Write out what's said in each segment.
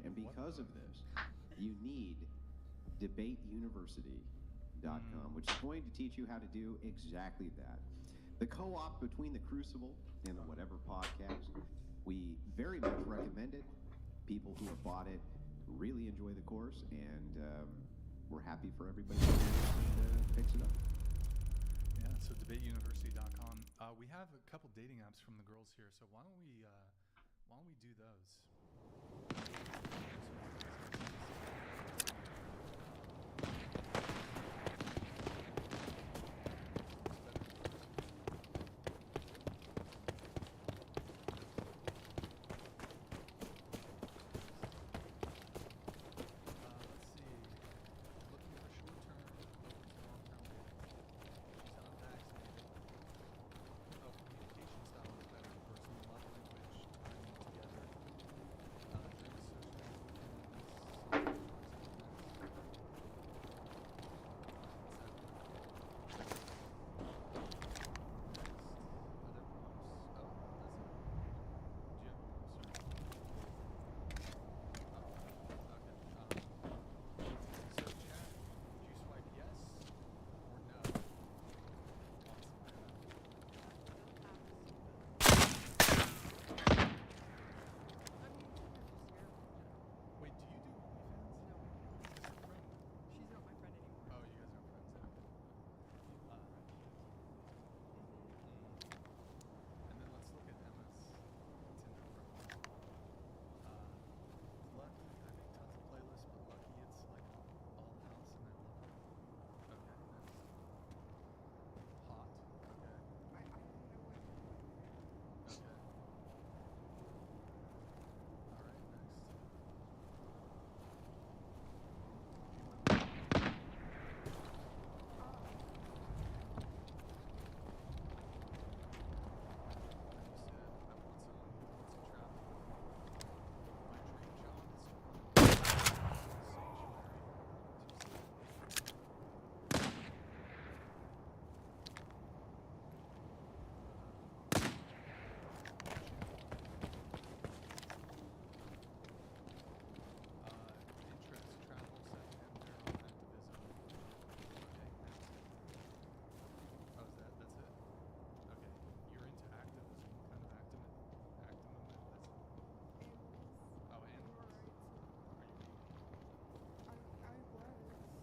And because of this, you need debateuniversity.com, which is going to teach you how to do exactly that. The co-op between the Crucible and the Whatever podcast, we very much recommend it. People who have bought it really enjoy the course, and we're happy for everybody who picks it up. Yeah, so debateuniversity.com. We have a couple dating apps from the girls here, so why don't we do those?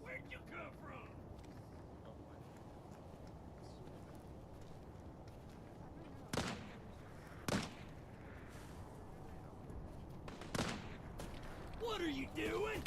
Where'd you come from? What are you doing?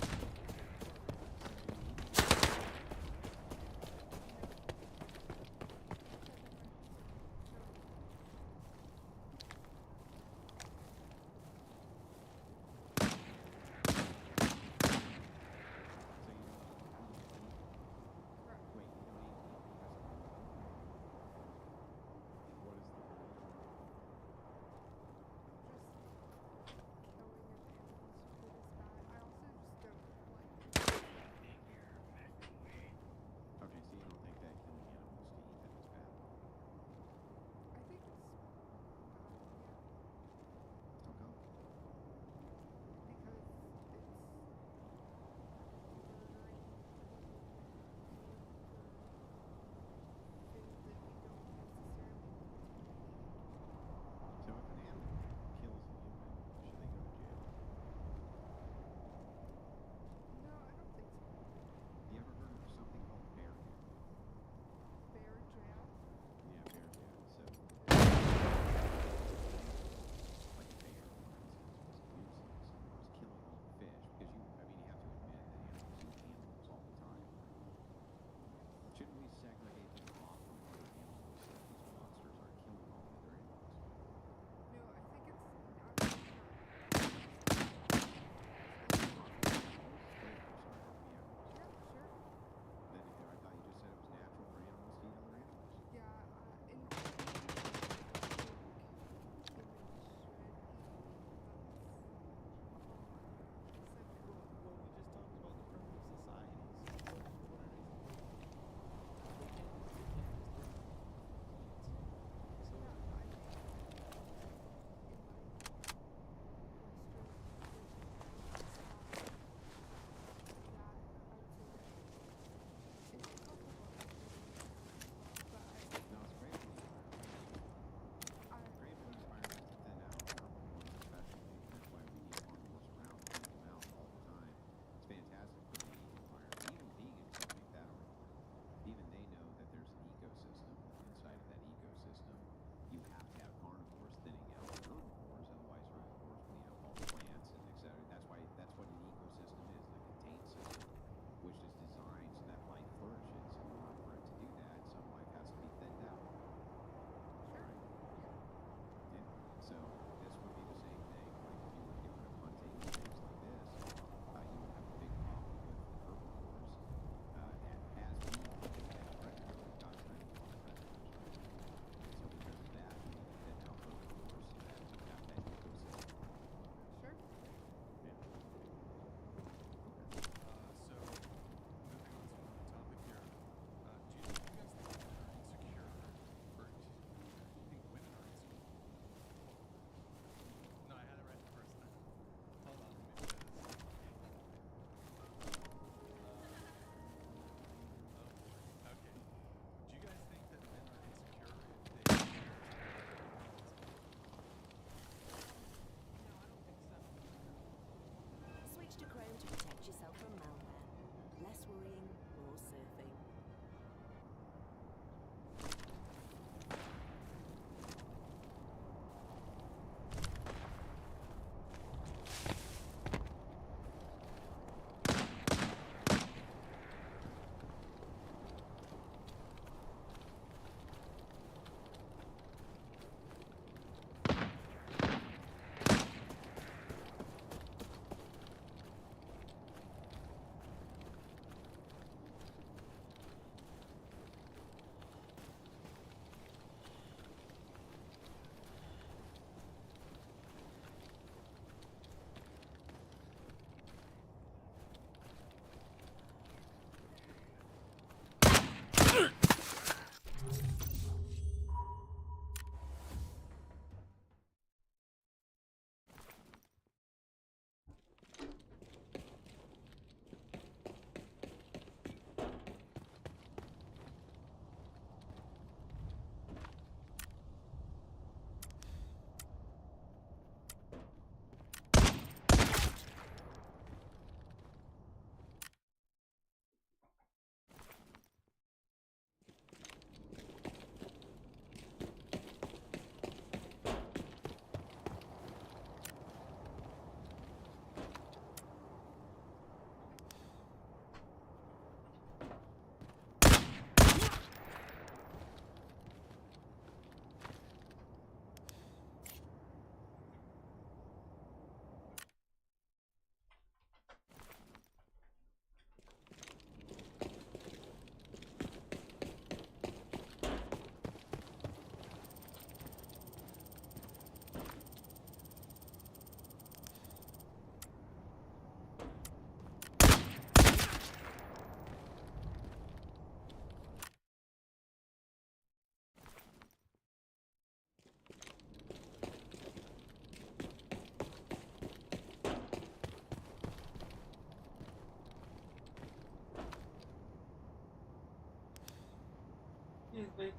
Wait.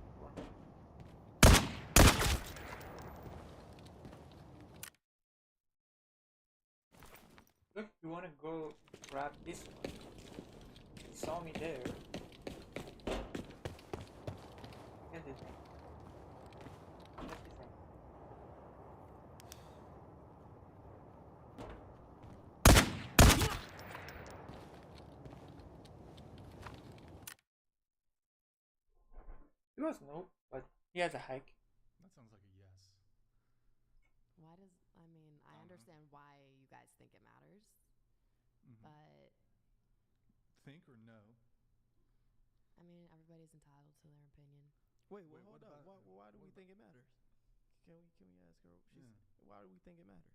Look, you wanna go grab this one? You saw me there. Get it. Get this one. He was no, but he has a hike. That sounds like a yes. Why does I mean I don't know. understand why you guys think it matters, Mhm. but Think or no? I mean everybody's entitled to their opinion. Wait, Wait, hold what up. about- Why do what we about- think it matters? Can we ask her? Yeah. Why do we think it matters?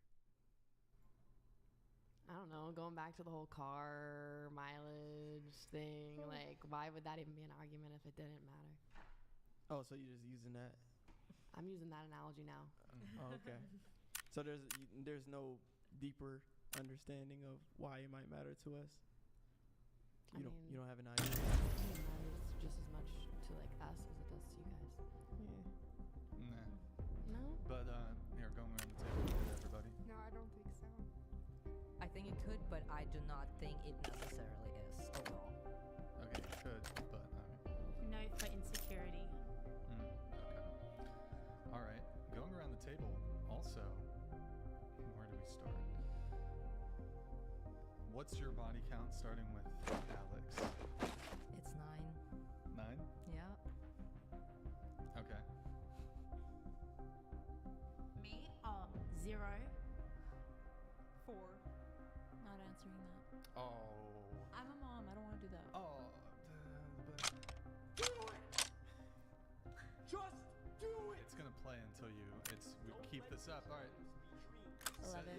I don't know, going back to the whole car mileage thing, like why would that even be an argument if it didn't matter? Oh, so you're just using that? I'm using that analogy now. Oh, okay. So there's no deeper understanding of why it might matter to us. I You mean, don't have an idea. it matters just as much to like us as it does to you guys. Yeah. Nah. No? But here, going around the table with everybody. No, I don't think so. I think it could, but I do not think it necessarily is overall. Okay, you could, but No for insecurity. okay. All right, going around the table. Also, where do we start? What's your body count, starting with Alex? It's 9. 9. Yeah. Okay. Me? 0. 4. Not answering that. Oh. I'm a mom. I don't want to do that. Oh. But Do it! Just do it! it's gonna play until we keep this up. All right. 11.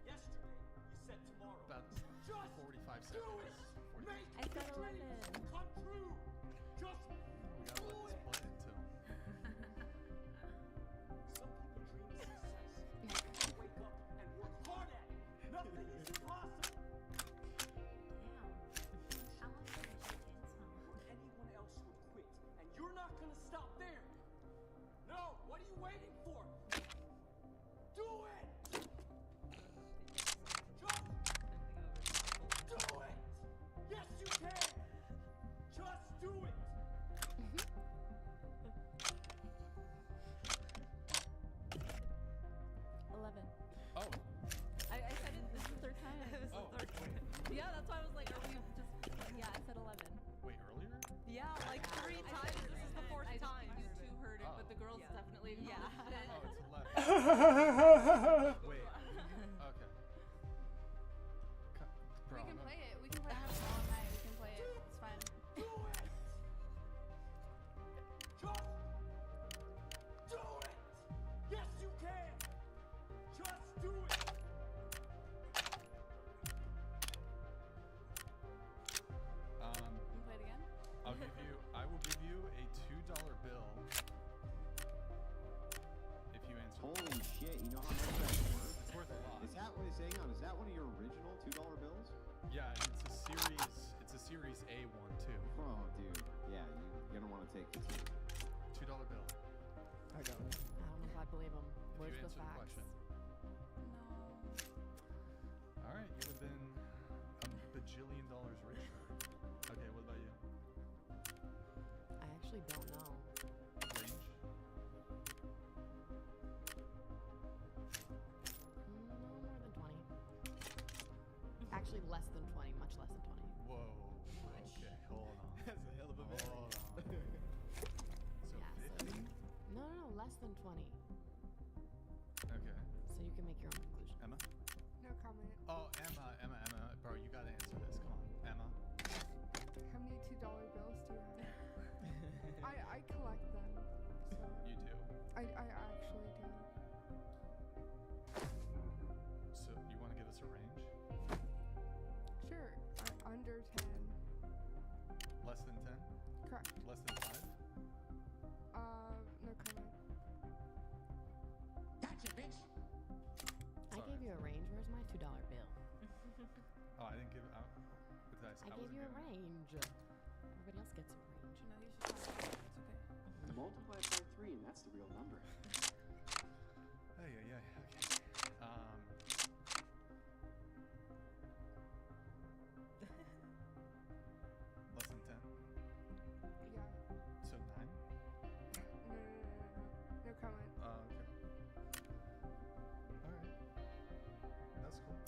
Yesterday, you said tomorrow. About Just 45 do seconds. it! 40. Make I said your dreams 11. come true! Just We gotta let this play until. Some people dream of success. Wake up and work hard at it. Nothing is impossible. Damn. How much did I shake in Or anyone else would quit, and you're not gonna stop there. No, what are you waiting for? Do it! Just do it! Yes, you can! Just do it! 11. Oh. I said it. This is the third time. Oh. Wait. Yeah, that's why I was like, are we just. Yeah, I said 11. Wait. Earlier? Yeah, like 3 times. This is the 4th time. You two heard it, but the girls Yeah. definitely Oh, it's 11. Wait. Okay. Bro, We can I'm- play it. We can play it all night. We can play it. It's fun. Do it! Just do it! Yes, you can! Just do it! We can play it again. I will give you a $2 bill if you answer. Holy shit, you know how much that's worth? It's worth a lot. Is that what is hang on, is that one of your original $2 bills? Yeah, it's a series A one too. Oh dude. Yeah, you're gonna want to take this. $2 bill. I got one. I don't know if I believe them. If Where's you the answer the facts? question. No. All right, you would have been a bajillion dollars richer. Okay, what about you? I actually don't know. Range? No more than 20. Actually, less than 20. Much less than 20. Whoa. Okay, hold on. That's a hell of a bet. Hold on. So Yeah, so 50? no, less than 20. Okay. So you can make your own conclusion. Emma? No comment. Oh, Emma. Bro, you gotta answer this. Come on. Emma. How many $2 bills do you have? I collect them. So You do. I actually do. So you wanna give us a range? Sure. Under 10. Less than 10? Correct. Less than 5? No comment. Gotcha, bitch! I Sorry. gave you a range. Where's my $2 bill? Oh, I didn't give it out. What did I say? I gave wasn't you a giving it. range. Everybody else gets a range. No, you should have it. It's okay. Multiply it by 3, and that's the real number. Okay. Less than 10. Yeah. So 9. No comment. Okay. All right. That's cool.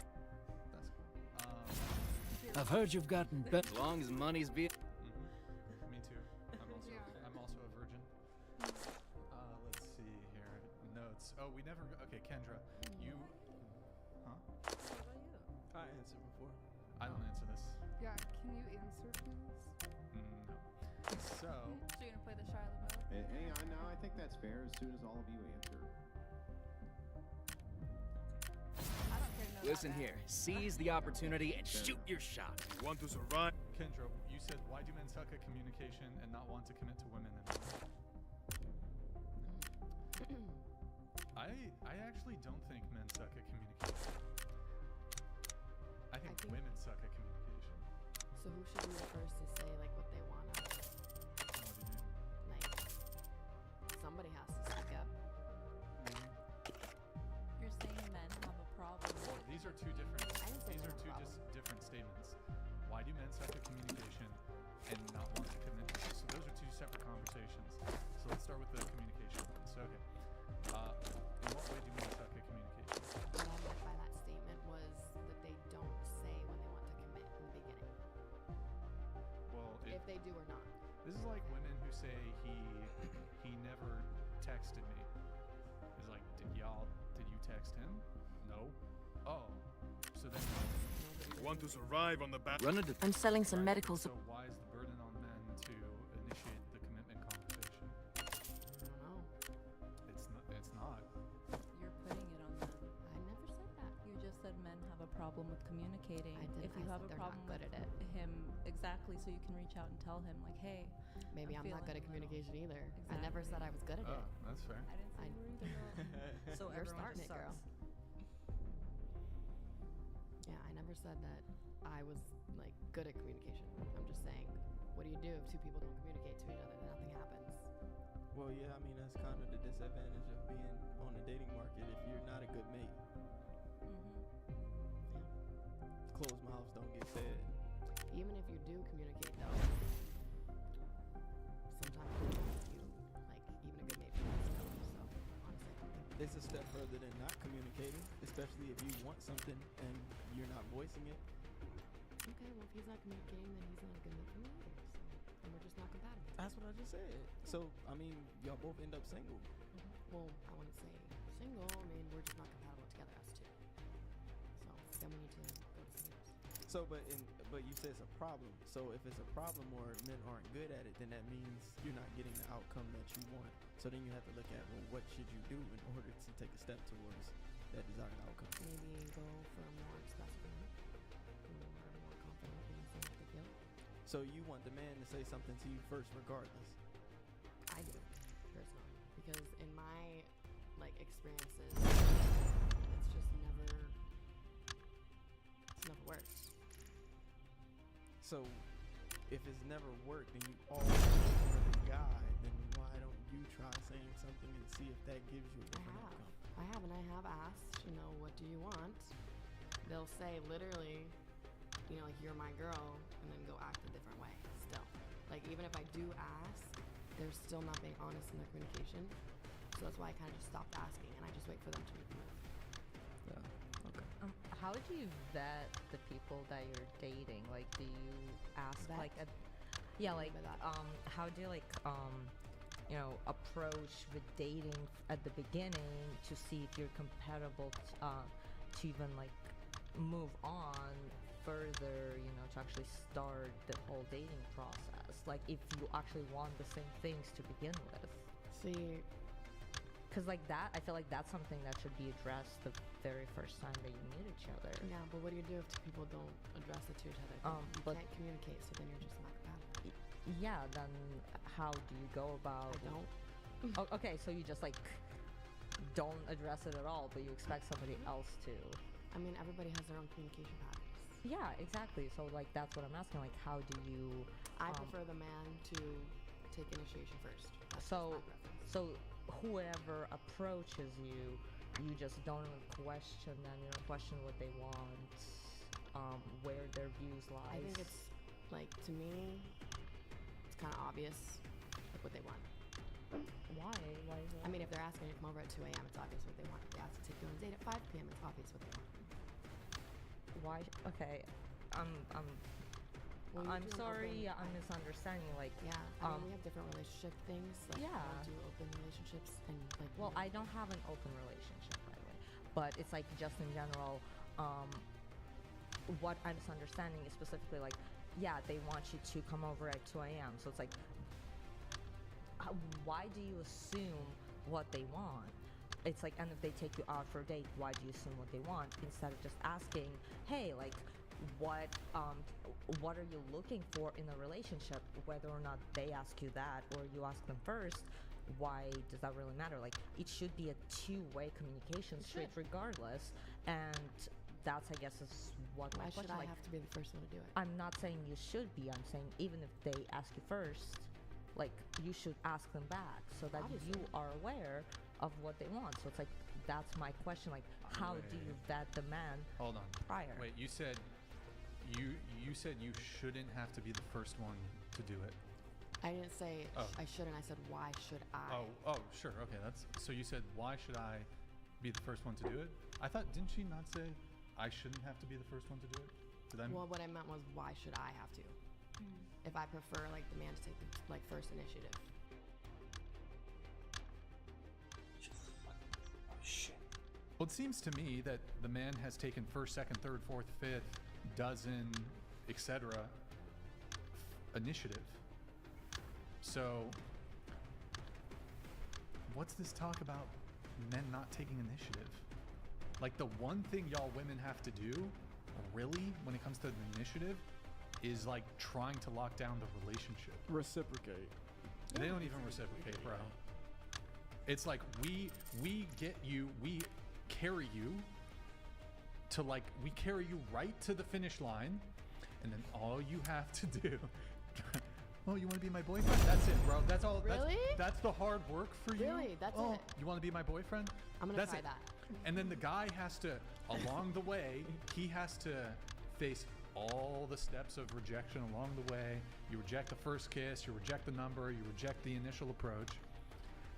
I've heard you've gotten better. As long as money's being. Me too. Yeah. I'm also a virgin. Let's see here. Notes. Oh, we never. Okay, Kendra, you. Huh? What about you? I answered before. I don't answer this. Yeah, can you answer, please? No. So. So you're gonna play the Charlotte mode? Hang on, no, I think that's fair. As soon as all of you answer. I don't care to know Listen about here. Seize the opportunity and shoot your shot. You want to survive? Kendra, you said, why do men suck at communication and not want to commit to women? I actually don't think men suck at communication. I think think- women suck at communication. So who should be the first to say like what they want? What do you mean? Like somebody has to speak up. You're saying men have a problem Well, with these are two different. I didn't say These they are have a two problem. just different statements. Why do men suck at communication and not want to commit? So those are two separate conversations. So let's start with the communication one. So okay, in what way do men suck at communication? What I meant by that statement was that they don't say when they want to commit in the beginning. Well, If they do or not. this is like women who say he never texted me. It's like, did you text him? No. Oh, so then. Want to survive on the back? Run a. I'm selling some Right. medical So why is the burden on men to initiate the commitment conversation? I don't know. It's not. You're putting it on them. I never said that. You just said men have a problem with communicating. I didn't. If you I have said a they're problem not good with at it. him, exactly, so you can reach out and tell him, like, hey, Maybe I'm not good at feeling a little- communication either. I never said I was good at Oh, it. that's fair. I didn't say you were either. Girl. So You're everyone starting just it, girl. sucks. Yeah, I never said that I was like good at communication. I'm just saying, what do you do if two people don't communicate to each other? Then nothing happens. Well, yeah, I mean that's kind of the disadvantage of being on the dating market. If you're not a good mate, closed mouths don't get fed. Even if you do communicate, though, sometimes you like even a good mate for that still. So honestly, It's a step further than not communicating, especially if you want something and you're not voicing it. okay. Well, if he's not communicating, then he's not a good mate for me either. So then we're just not compatible. That's what I just said. So, I mean, y'all both end up single. Well, I wouldn't say single. I mean, we're just not compatible together as two. So then we need to go to singles. So, but you said it's a problem. So, if it's a problem or men aren't good at it, then that means you're not getting the outcome that you want. So then you have to look at, well, what should you do in order to take a step towards that desired outcome? Maybe go for a more expressive man, who are more confident in saying what they feel. So you want the man to say something to you first, regardless. I do, personally, because in my like experiences, it's just never worked. So if it's never worked and you always look for the guy, then why don't you try saying something and see if that gives you a different outcome? I have, and I have asked, what do you want? They'll say literally, like, you're my girl, and then go act a different way still. Like, even if I do ask, they're still not being honest in their communication. So that's why I kind of just stopped asking, and I just wait for them to make the move. Yeah. Okay. How do you vet the people that you're dating? Like, do you ask Vet? like, What do yeah, you like, mean by that? how do you like, approach with dating at the beginning to see if you're compatible to even like move on further, to actually start the whole dating process? Like, if you actually want the same things to begin with. See, Because like that, I feel like that's something that should be addressed the very first time that you meet each other. yeah, but what do you do if two people don't address it to each other? You But- can't communicate, so then you're just not compatible. Yeah, then how do you go about? I don't. Oh, okay, so you just like don't address it at all, but you expect somebody else to. I mean, everybody has their own communication patterns. Yeah, exactly. So like that's what I'm asking. Like, how do you? I prefer the man to take initiation first. That's So, just my preference. so whoever approaches you, you just don't even question them. You don't question what they want, where their views lie. I think it's like, to me, it's kind of obvious like what they want. Why? Why is that? I mean, if they're asking you to come over at 2 a.m., it's obvious what they want. If they ask to take you on a date at 5 p.m., it's obvious what they want. Why? Okay, I'm Well, you I'm do an sorry, open- I'm misunderstanding. Like, Yeah, I mean, we have different relationship things. Like, Yeah. I do open relationships and like. well, I don't have an open relationship, by the way, but it's like just in general. What I'm misunderstanding is specifically like, yeah, they want you to come over at 2 a.m. So it's like, why do you assume what they want? It's like, and if they take you out for a date, why do you assume what they want instead of just asking, hey, like, what are you looking for in a relationship? Whether or not they ask you that or you ask them first, why does that really matter? Like, it should be a two-way communication straight regardless, and that's, I guess, is what my Why should question. I Like, have to be the first one to do it? I'm not saying you should be. I'm saying even if they ask you first, like, you should ask them back so that Obviously. you are aware of what they want. So it's like, that's my question. Like, how do you vet the man Hold on. prior? Wait, you said you said you shouldn't have to be the first one to do it. I didn't say Oh. I shouldn't. I said, why should I? Oh, sure. Okay, that's so you said why should I be the first one to do it? I thought didn't she not say I shouldn't have to be the first one to do it? Did I? Well, what I meant was, why should I have to? If I prefer like the man to take the like first initiative. Shit. Well, it seems to me that the man has taken first, second, third, fourth, fifth, dozen, etc. Initiative. So, what's this talk about men not taking initiative? Like, the one thing y'all women have to do, really, when it comes to the initiative, is like trying to lock down the relationship. Reciprocate. They don't even reciprocate, bro. It's like we get you, we carry you to like, we carry you right to the finish line, and then all you have to do. Oh, you want to be my boyfriend? That's it, bro. That's all. Really? That's the hard work for you. Really? That's oh, it? You want to be my boyfriend? I'm gonna That's try it. that. And then the guy has to, along the way, he has to face all the steps of rejection along the way. You reject the first kiss, you reject the number, you reject the initial approach.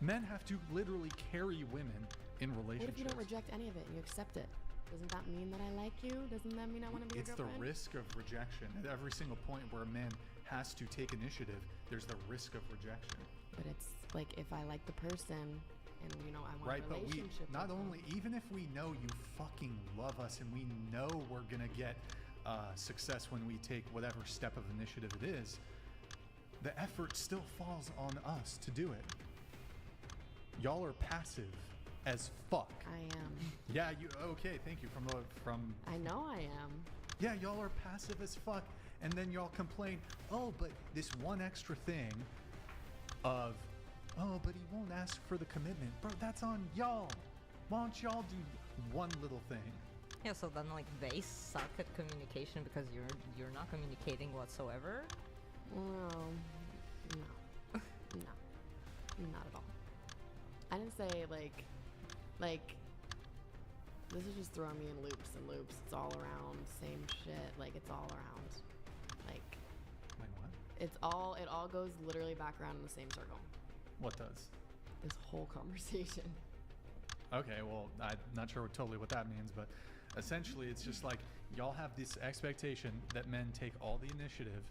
Men have to literally carry women in relationships. What if you don't reject any of it and you accept it? Doesn't that mean that I like you? Doesn't that mean I want to be It's your the girlfriend? risk of rejection. At every single point where a man has to take initiative, there's the risk of rejection. But it's like, if I like the person and you know I want Right, a but we relationship. not with them, only, even if we know you fucking love us and we know we're gonna get success when we take whatever step of initiative it is, the effort still falls on us to do it. Y'all are passive as fuck. I am. Yeah, you okay? Thank you. From I know I am. yeah, y'all are passive as fuck, and then y'all complain. Oh, but this one extra thing of, oh, but he won't ask for the commitment, bro. That's on y'all. Why don't y'all do one little thing? Yeah, so then like they suck at communication because you're not communicating whatsoever. Well, no, no, not at all. I didn't say like, this is just throwing me in loops and loops. It's all around same shit. Like, it's all around. Like, Wait, what? it all goes literally back around in the same circle. What does? This whole conversation. Okay, well, I'm not sure totally what that means, but essentially it's just like y'all have this expectation that men take all the initiative,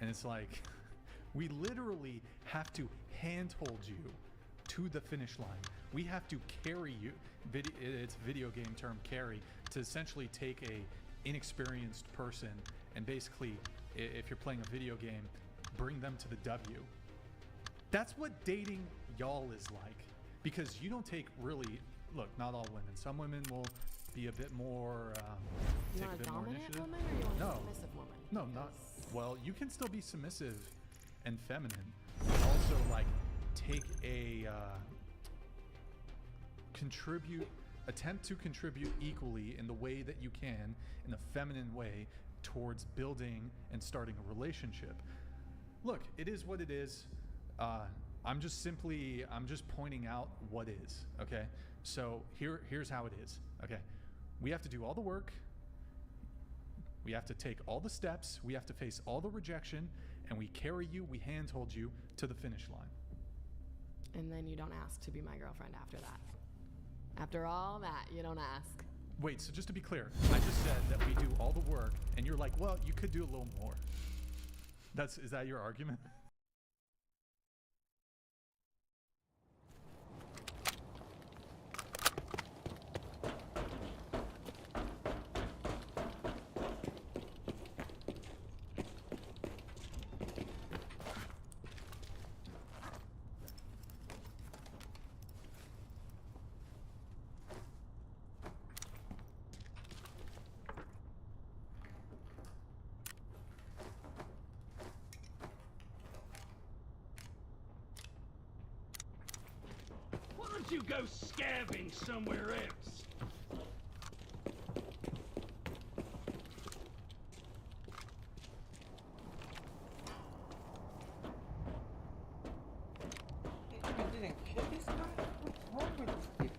and it's like we literally have to handhold you to the finish line. We have to carry you, it's video game term carry, to essentially take a inexperienced person and basically, if you're playing a video game, bring them to the W. That's what dating y'all is like. Because you don't take really, look, not all women. Some women will be a bit more, You take a want a bit more dominant initiative. woman or you want a No. submissive woman? No, not, Because- well, you can still be submissive and feminine, but also like take a, attempt to contribute equally in the way that you can, in a feminine way, towards building and starting a relationship. Look, it is what it is. I'm just pointing out what is, okay? So here's how it is, okay? We have to do all the work. We have to take all the steps. We have to face all the rejection, and we carry you, we handhold you to the finish line. And then you don't ask to be my girlfriend after that. After all that, you don't ask. Wait, so just to be clear, I just said that we do all the work, and you're like, well, you could do a little more. Is that your argument? Why don't you go scabbing somewhere else? You didn't kill this guy? What's wrong with these people?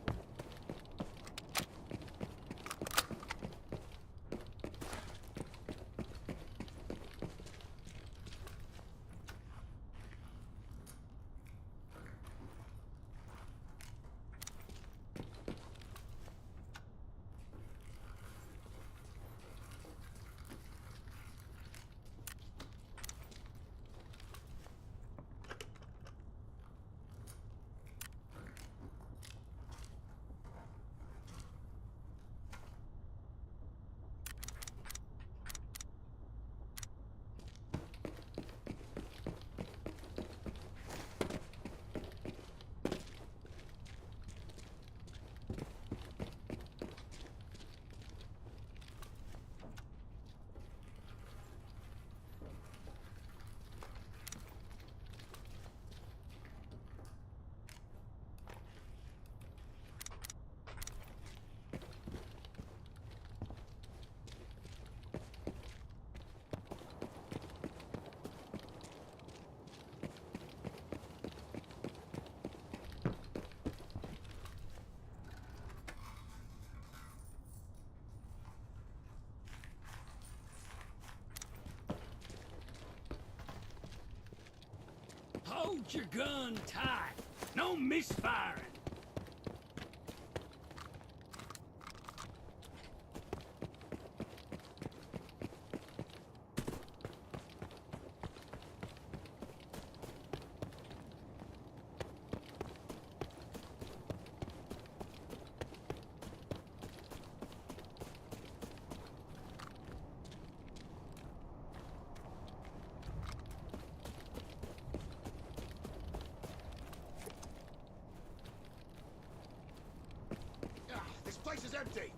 Hold your gun tight. No misfiring. This place is empty.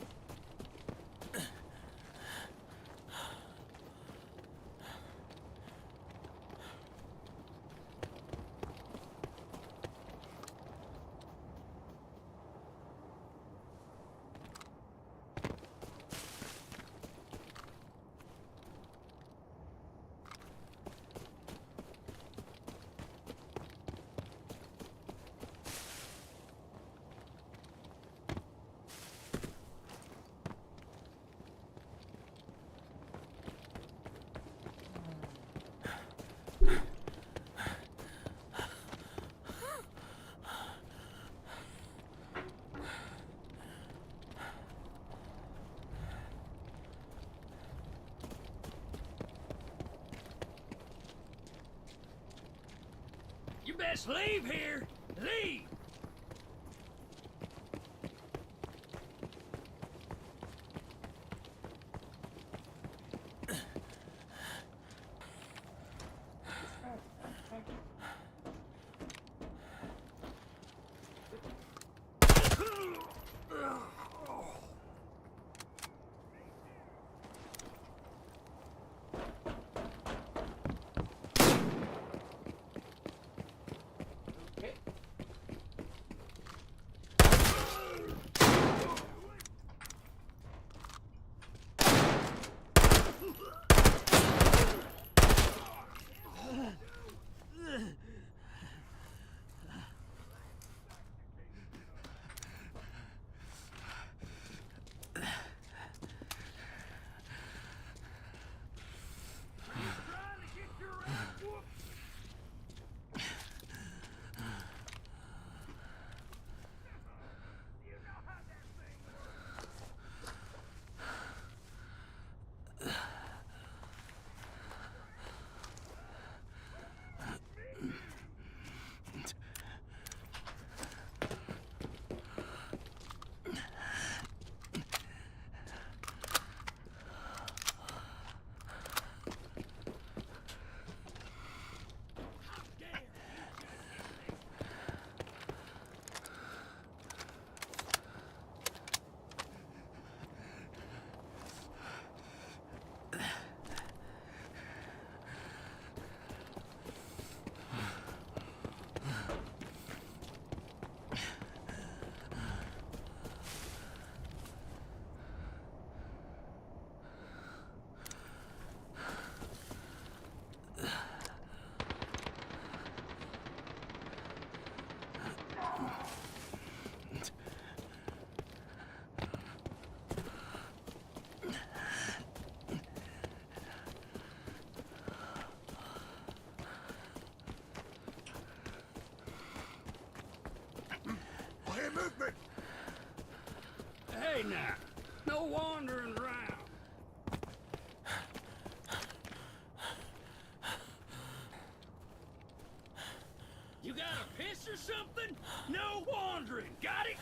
You best leave here. Leave. now. No wandering around. You got a piss or something? No wandering. Got it?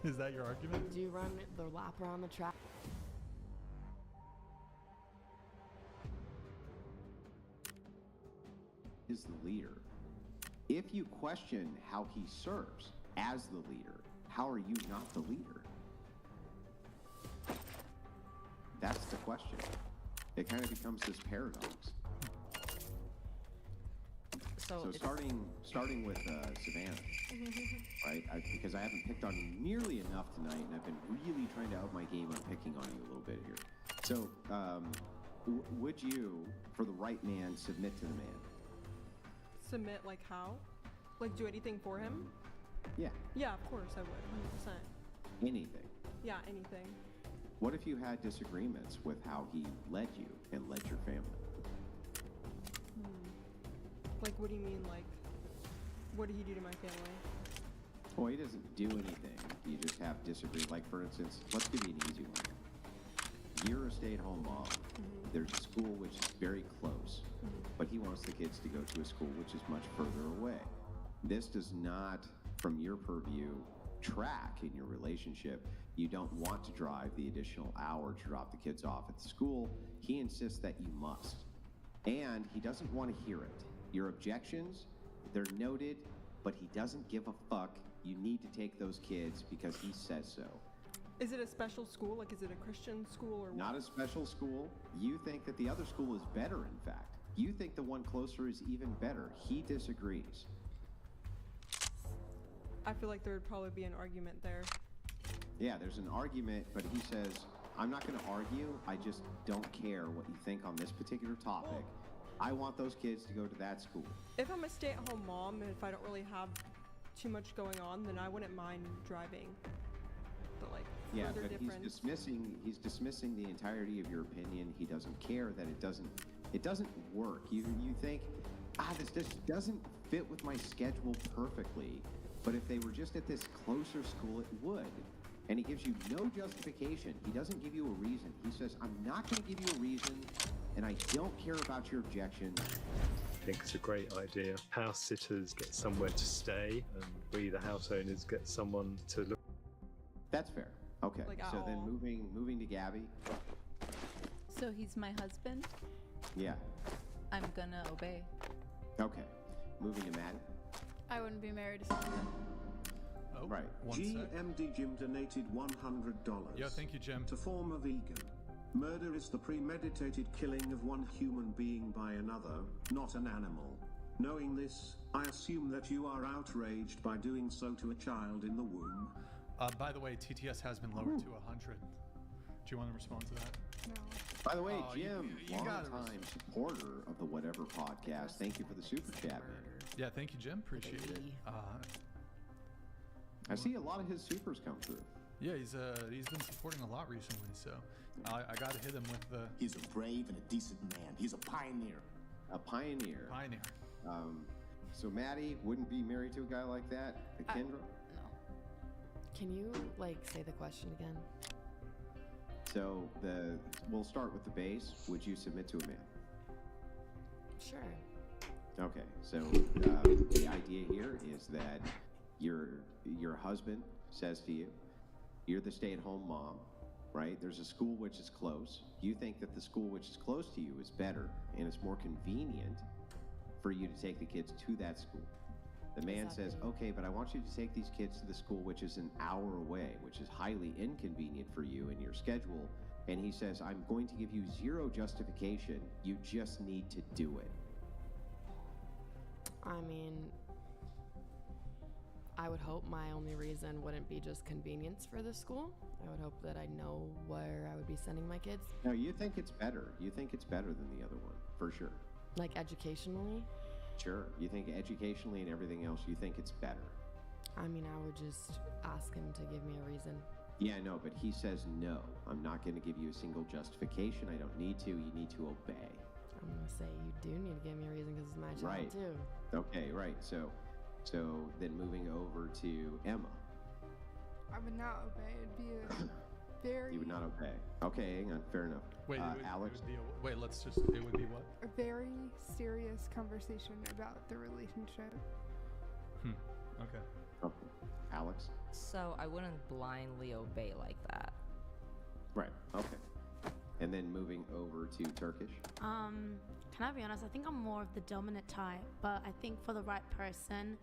Is that your argument? Do you run the lap around the track? Is the leader. If you question how he serves as the leader, how are you not the leader? That's the question. It kind of becomes this paradox. So starting with Savannah, right? Because I haven't picked on you nearly enough tonight, and I've been really trying to up my game on picking on you a little bit here. So, would you, for the right man, submit to the man? Submit like how? Like do anything for him? Yeah. Yeah, of course I would, 100%. Anything. Yeah, anything. What if you had disagreements with how he led you and led your family? Like, what do you mean, like, what did he do to my family? Well, he doesn't do anything. You just have disagreement. Like, for instance, let's give you an easy one. You're a stay-at-home mom. There's a school which is very close, but he wants the kids to go to a school which is much further away. this does not, from your purview, track in your relationship. You don't want to drive the additional hour to drop the kids off at the school. He insists that you must. And he doesn't want to hear it. Your objections, they're noted, but he doesn't give a fuck. You need to take those kids because he says so. Is it a special school? Like, is it a Christian school or Not what? a special school. You think that the other school is better, in fact. You think the one closer is even better. He disagrees. I feel like there would probably be an argument there. Yeah, there's an argument, but he says, I'm not going to argue. I just don't care what you think on this particular topic. I want those kids to go to that school. If I'm a stay-at-home mom and if I don't really have too much going on, then I wouldn't mind driving. But like, Yeah, further but difference. he's dismissing the entirety of your opinion. He doesn't care that it doesn't work. You think, this just doesn't fit with my schedule perfectly. But if they were just at this closer school, it would. And he gives you no justification. He doesn't give you a reason. He says, I'm not going to give you a reason, and I don't care about your objections. I think it's a great idea. House sitters get somewhere to stay, and we, the house owners, get someone to look. That's fair. Okay. Like, so then moving to Gabby. So he's my husband? Yeah. I'm gonna obey. Okay. Moving to Maddie. I wouldn't be married to someone. Oh, right. GMD Jim donated $100. Yeah, thank you, Jim. To form a vegan. Murder is the premeditated killing of one human being by another, not an animal. Knowing this, I assume that you are outraged by doing so to a child in the womb. By the way, TTS has been lowered to 100. Do you want to respond to that? No. By the way, Oh, Jim, you gotta long-time supporter of the Whatever podcast. Thank you for the super chat, man. Yeah, thank you, Jim. Appreciate it. I see a lot of his supers come through. Yeah, he's been supporting a lot recently, so I gotta hit him with the. He's a brave and a decent man. He's a pioneer. A pioneer. Pioneer. So Maddie wouldn't be married to a guy like that? Kendra? No. Can you like say the question again? So we'll start with the base. Would you submit to a man? Sure. Okay, so the idea here is that your husband says to you, you're the stay-at-home mom, right? There's a school which is close. You think that the school which is close to you is better and it's more convenient for you to take the kids to that school. The man says, okay, but I want you to take these kids to the school which is an hour away, which is highly inconvenient for you in your schedule. And he says, I'm going to give you zero justification. You just need to do it. I mean, I would hope my only reason wouldn't be just convenience for the school. I would hope that I know where I would be sending my kids. No, you think it's better. You think it's better than the other one, for sure. Like educationally? Sure. You think educationally and everything else, you think it's better. I mean, I would just ask him to give me a reason. Yeah, no, but he says no. I'm not going to give you a single justification. I don't need to. You need to obey. I'm going to say you do need to give me a reason because it's my child Right. too. Okay, right. So then moving over to Emma. I would not obey. It'd be a very, You would not obey. Okay, hang on. Fair enough. Wait, Alex. It would be what? a very serious conversation about the relationship. Okay. Okay. Alex. So I wouldn't blindly obey like that. Right. Okay. And then moving over to Turkish. Can I be honest? I think I'm more of the dominant type, but I think for the right person,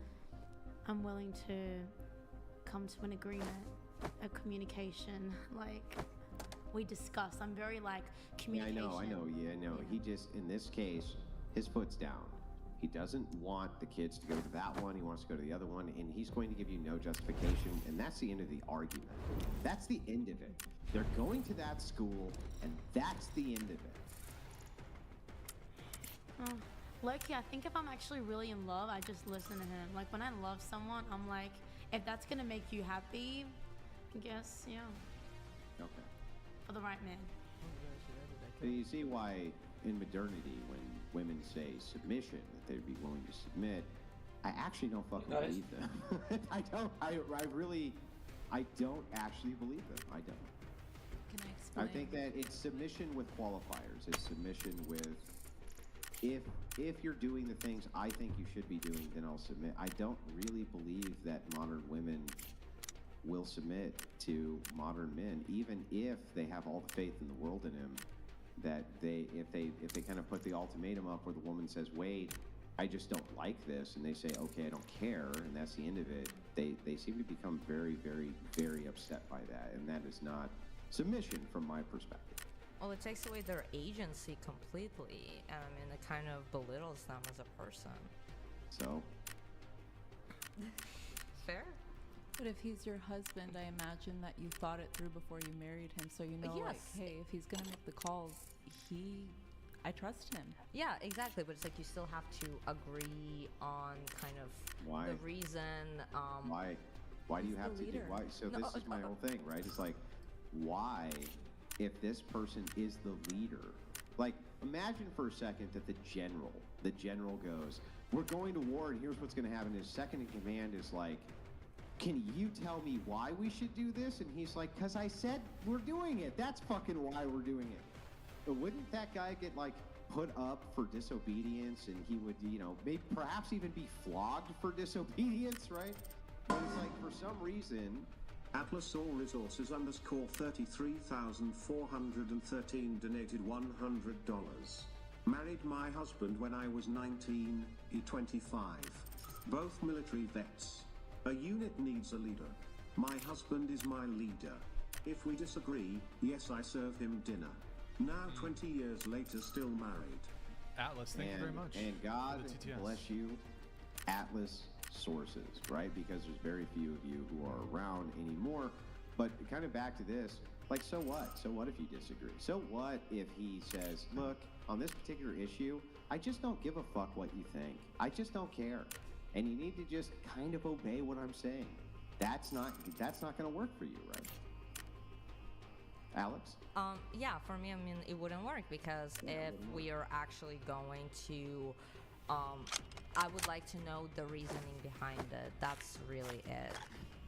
I'm willing to come to an agreement, a communication. Like, we discuss. I'm very like communication. Yeah, I know. Yeah, I know. He just, in this case, his foot's down. He doesn't want the kids to go to that one. He wants to go to the other one, and he's going to give you no justification. And that's the end of the argument. That's the end of it. They're going to that school, and that's the end of it. Loki, I think if I'm actually really in love, I just listen to him. Like, when I love someone, I'm like, if that's gonna make you happy, I guess, yeah. Okay. For the right man. So you see why in modernity, when women say submission, that they'd be willing to submit, I actually don't fucking believe them. I don't actually believe them. I don't. Can I explain? I think that it's submission with qualifiers. It's submission with if you're doing the things I think you should be doing, then I'll submit. I don't really believe that modern women will submit to modern men, even if they have all the faith in the world in him. That if they kind of put the ultimatum up where the woman says, "Wait, I just don't like this," and they say, "Okay, I don't care," and that's the end of it. They seem to become very, very, very upset by that, and that is not submission from my perspective. Well, it takes away their agency completely, and I mean, it kind of belittles them as a person. So, fair. But if he's your husband, I imagine that you thought it through before you married him, so you know, like, Yes. hey, if he's gonna make the calls, I trust him. Yeah, exactly. But it's like you still have to agree on kind of Why? the reason. Why do you he's have the to do leader. why? So No, this is my whole thing, right? It's like, why, if this person is the leader, like, imagine for a second that the general goes, "We're going to war, and here's what's going to happen." His second in command is like, "Can you tell me why we should do this?" And he's like, "'Cause I said we're doing it. That's fucking why we're doing it." But wouldn't that guy get like put up for disobedience, and he would, maybe perhaps even be flogged for disobedience, right? But it's like, for some reason, Atlas All Resources _ 33,413 donated $100. Married my husband when I was 19, he 25. Both military vets. A unit needs a leader. My husband is my leader. If we disagree, yes, I serve him dinner. Now 20 years later, still married. Atlas, thank you very much. And God for the TTS. bless you, Atlas Sources, right? Because there's very few of you who are around anymore. But kind of back to this, like, so what? So what if you disagree? So what if he says, "Look, on this particular issue, I just don't give a fuck what you think. I just don't care. And you need to just kind of obey what I'm saying." That's not going to work for you, right? Alex? Yeah, for me, I mean, it wouldn't work because if we are actually going to, I would like to know the reasoning behind it. That's really it.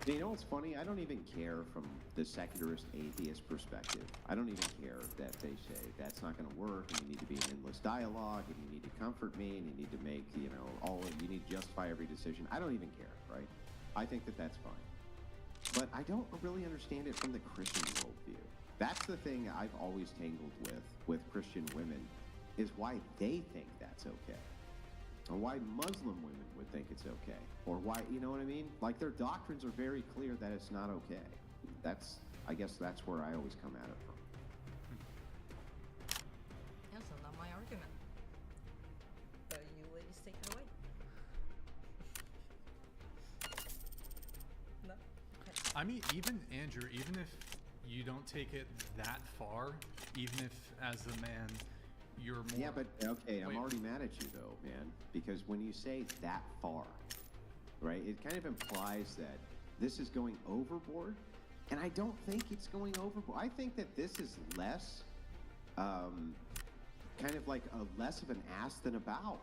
You know what's funny? I don't even care from the secularist atheist perspective. I don't even care that they say that's not going to work, and you need to be in endless dialogue, and you need to comfort me, and you need to make, you need to justify every decision. I don't even care, right? I think that that's fine. But I don't really understand it from the Christian worldview. That's the thing I've always tangled with Christian women, is why they think that's okay. Or why Muslim women would think it's okay. Or why, you know what I mean? Like, their doctrines are very clear that it's not okay. I guess that's where I always come at it from. Yes, and not my argument. But you ladies take it away. No? Okay. I mean, even Andrew, even if you don't take it that far, even if as a man you're more... Yeah, but okay, I'm already mad at you though, man, because when you say that far, right, it kind of implies that this is going overboard, and I don't think it's going overboard. I think that this is less, kind of like less of an ask than a bow.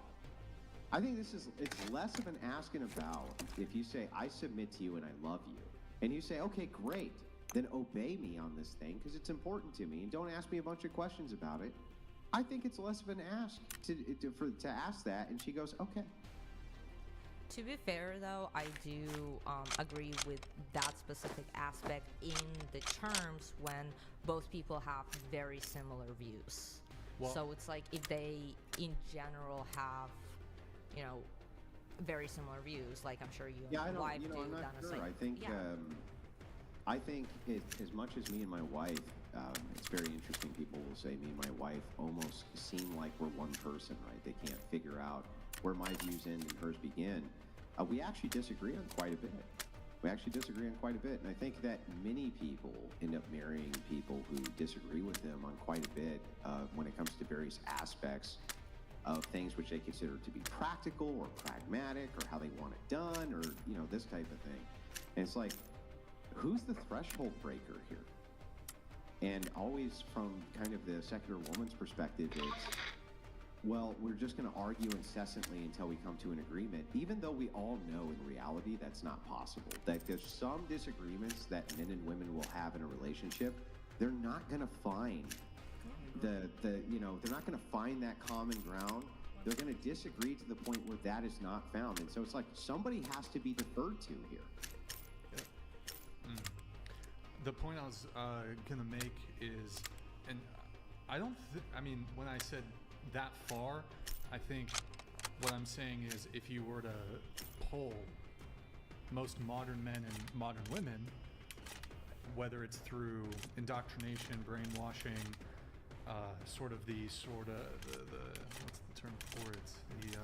I think it's less of an ask and a bow if you say, "I submit to you and I love you," and you say, "Okay, great, then obey me on this thing because it's important to me, and don't ask me a bunch of questions about it." I think it's less of an ask to ask that, and she goes, "Okay." To be fair, though, I do agree with that specific aspect in the terms when both people have very similar views. Well, so it's like if they, in general, have, very similar views, like I'm sure you and your wife do. I'm not sure. Like, I think as much as me and my wife, it's very interesting. People will say me and my wife almost seem like we're one person, right? They can't figure out where my views end and hers begin. We actually disagree on quite a bit. And I think that many people end up marrying people who disagree with them on quite a bit when it comes to various aspects of things which they consider to be practical or pragmatic, or how they want it done, or this type of thing. And it's like, who's the threshold breaker here? And always from kind of the secular woman's perspective, it's, well, we're just going to argue incessantly until we come to an agreement, even though we all know in reality that's not possible. That there's some disagreements that men and women will have in a relationship. They're not going to find they're not going to find that common ground they're going to disagree to the point where that is not found. And so it's like somebody has to be deferred to here. The point I was gonna make is, and I don't. I mean, when I said that far, I think what I'm saying is, if you were to poll most modern men and modern women, whether it's through indoctrination, brainwashing, sort of the what's the term for it?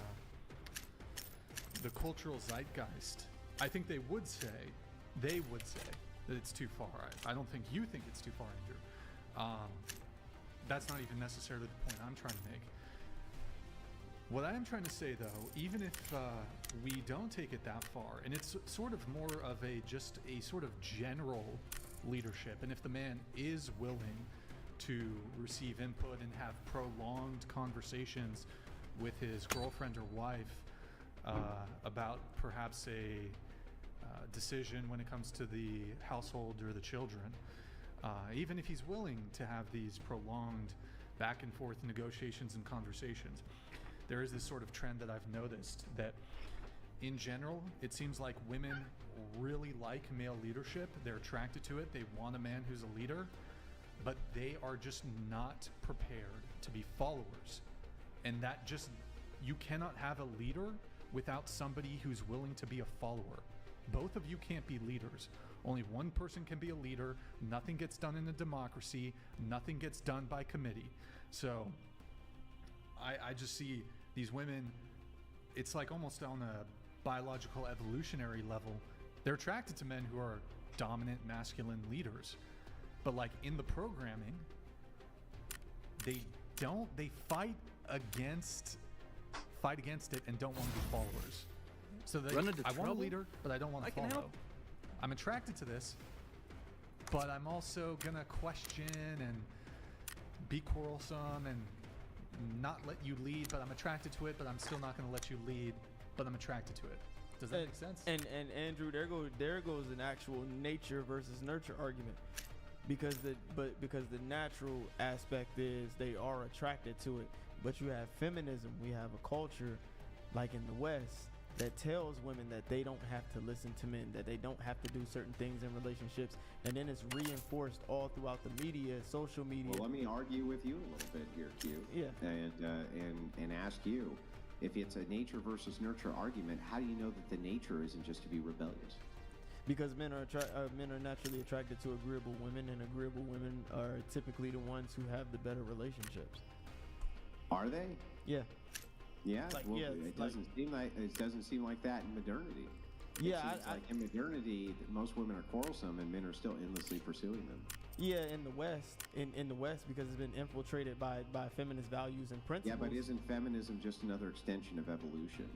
The cultural zeitgeist. I think they would say that it's too far. I don't think you think it's too far, Andrew. That's not even necessarily the point I'm trying to make. What I am trying to say, though, even if we don't take it that far, and it's sort of more of just a sort of general leadership, and if the man is willing to receive input and have prolonged conversations with his girlfriend or wife about perhaps a decision when it comes to the household or the children, even if he's willing to have these prolonged back and forth negotiations and conversations, there is this sort of trend that I've noticed that in general, it seems like women really like male leadership. They're attracted to it. They want a man who's a leader, but they are just not prepared to be followers. And that just, you cannot have a leader without somebody who's willing to be a follower. Both of you can't be leaders. Only one person can be a leader. Nothing gets done in a democracy. Nothing gets done by committee. So I just see these women, it's like almost on a biological evolutionary level. They're attracted to men who are dominant masculine leaders. But like in the programming, they fight against it and don't want to be followers. So I want a leader, but I don't want to follow. Help. I'm attracted to this, but I'm also gonna question and be quarrelsome and not let you lead, but I'm attracted to it, but I'm still not gonna let you lead, but I'm attracted to it. Does that make sense? And Andrew, there goes an actual nature versus nurture argument. Because the natural aspect is they are attracted to it. But you have feminism, we have a culture like in the West that tells women that they don't have to listen to men, that they don't have to do certain things in relationships, and then it's reinforced all throughout the media, social media. Well, let me argue with you a little bit here, Q. Yeah. And ask you, if it's a nature versus nurture argument, how do you know that the nature isn't just to be rebellious? Because men are naturally attracted to agreeable women, and agreeable women are typically the ones who have the better relationships. Are they? Yeah. Yeah. Well, it doesn't seem like that in modernity. Yeah, it seems like in modernity, most women are quarrelsome, and men are still endlessly pursuing them. Yeah, in the West, because it's been infiltrated by feminist values and principles. Yeah, but isn't feminism just another extension of evolution?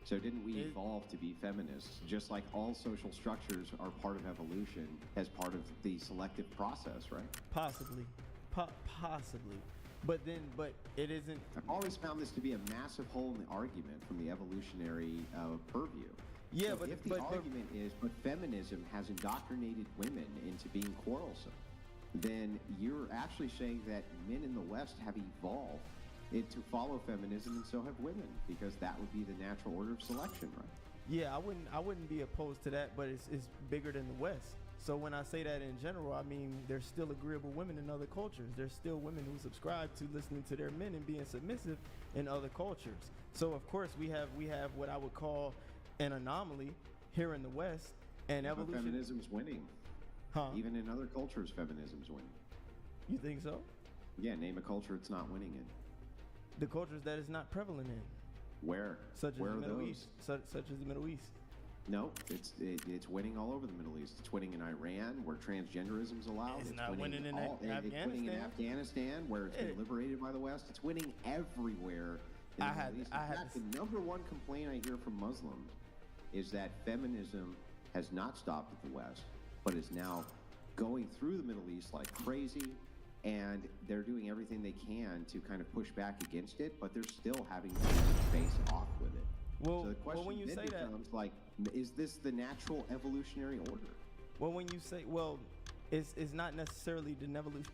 So didn't we evolve to be feminists? Just like all social structures are part of evolution as part of the selective process, right? Possibly. Possibly. But it isn't. I've always found this to be a massive hole in the argument from the evolutionary purview. Yeah, so if the argument is, but feminism has indoctrinated women into being quarrelsome, then you're actually saying that men in the West have evolved to follow feminism, and so have women, because that would be the natural order of selection, right? Yeah, I wouldn't be opposed to that, but it's bigger than the West. So when I say that in general, I mean there's still agreeable women in other cultures. There's still women who subscribe to listening to their men and being submissive in other cultures. So of course we have what I would call an anomaly here in the West, and evolution. But feminism's winning. Huh? Even in other cultures, feminism's winning. You think so? Yeah, name a culture it's not winning in. The cultures that it's not prevalent in. Where? Such as Where the Middle those? East. Such as the Middle East. No, it's winning all over the Middle East. It's winning in Iran, where transgenderism is allowed. It's not winning in Afghanistan. It's winning in Afghanistan, where it's been liberated by the West. It's winning everywhere in the Middle East. In fact, the number one complaint I hear from Muslims is that feminism has not stopped at the West, but is now going through the Middle East like crazy, and they're doing everything they can to kind of push back against it, but they're still having to face off with it. Well, so the question when you then say becomes, like, is this the natural evolutionary order? Well, when you say, it's not necessarily the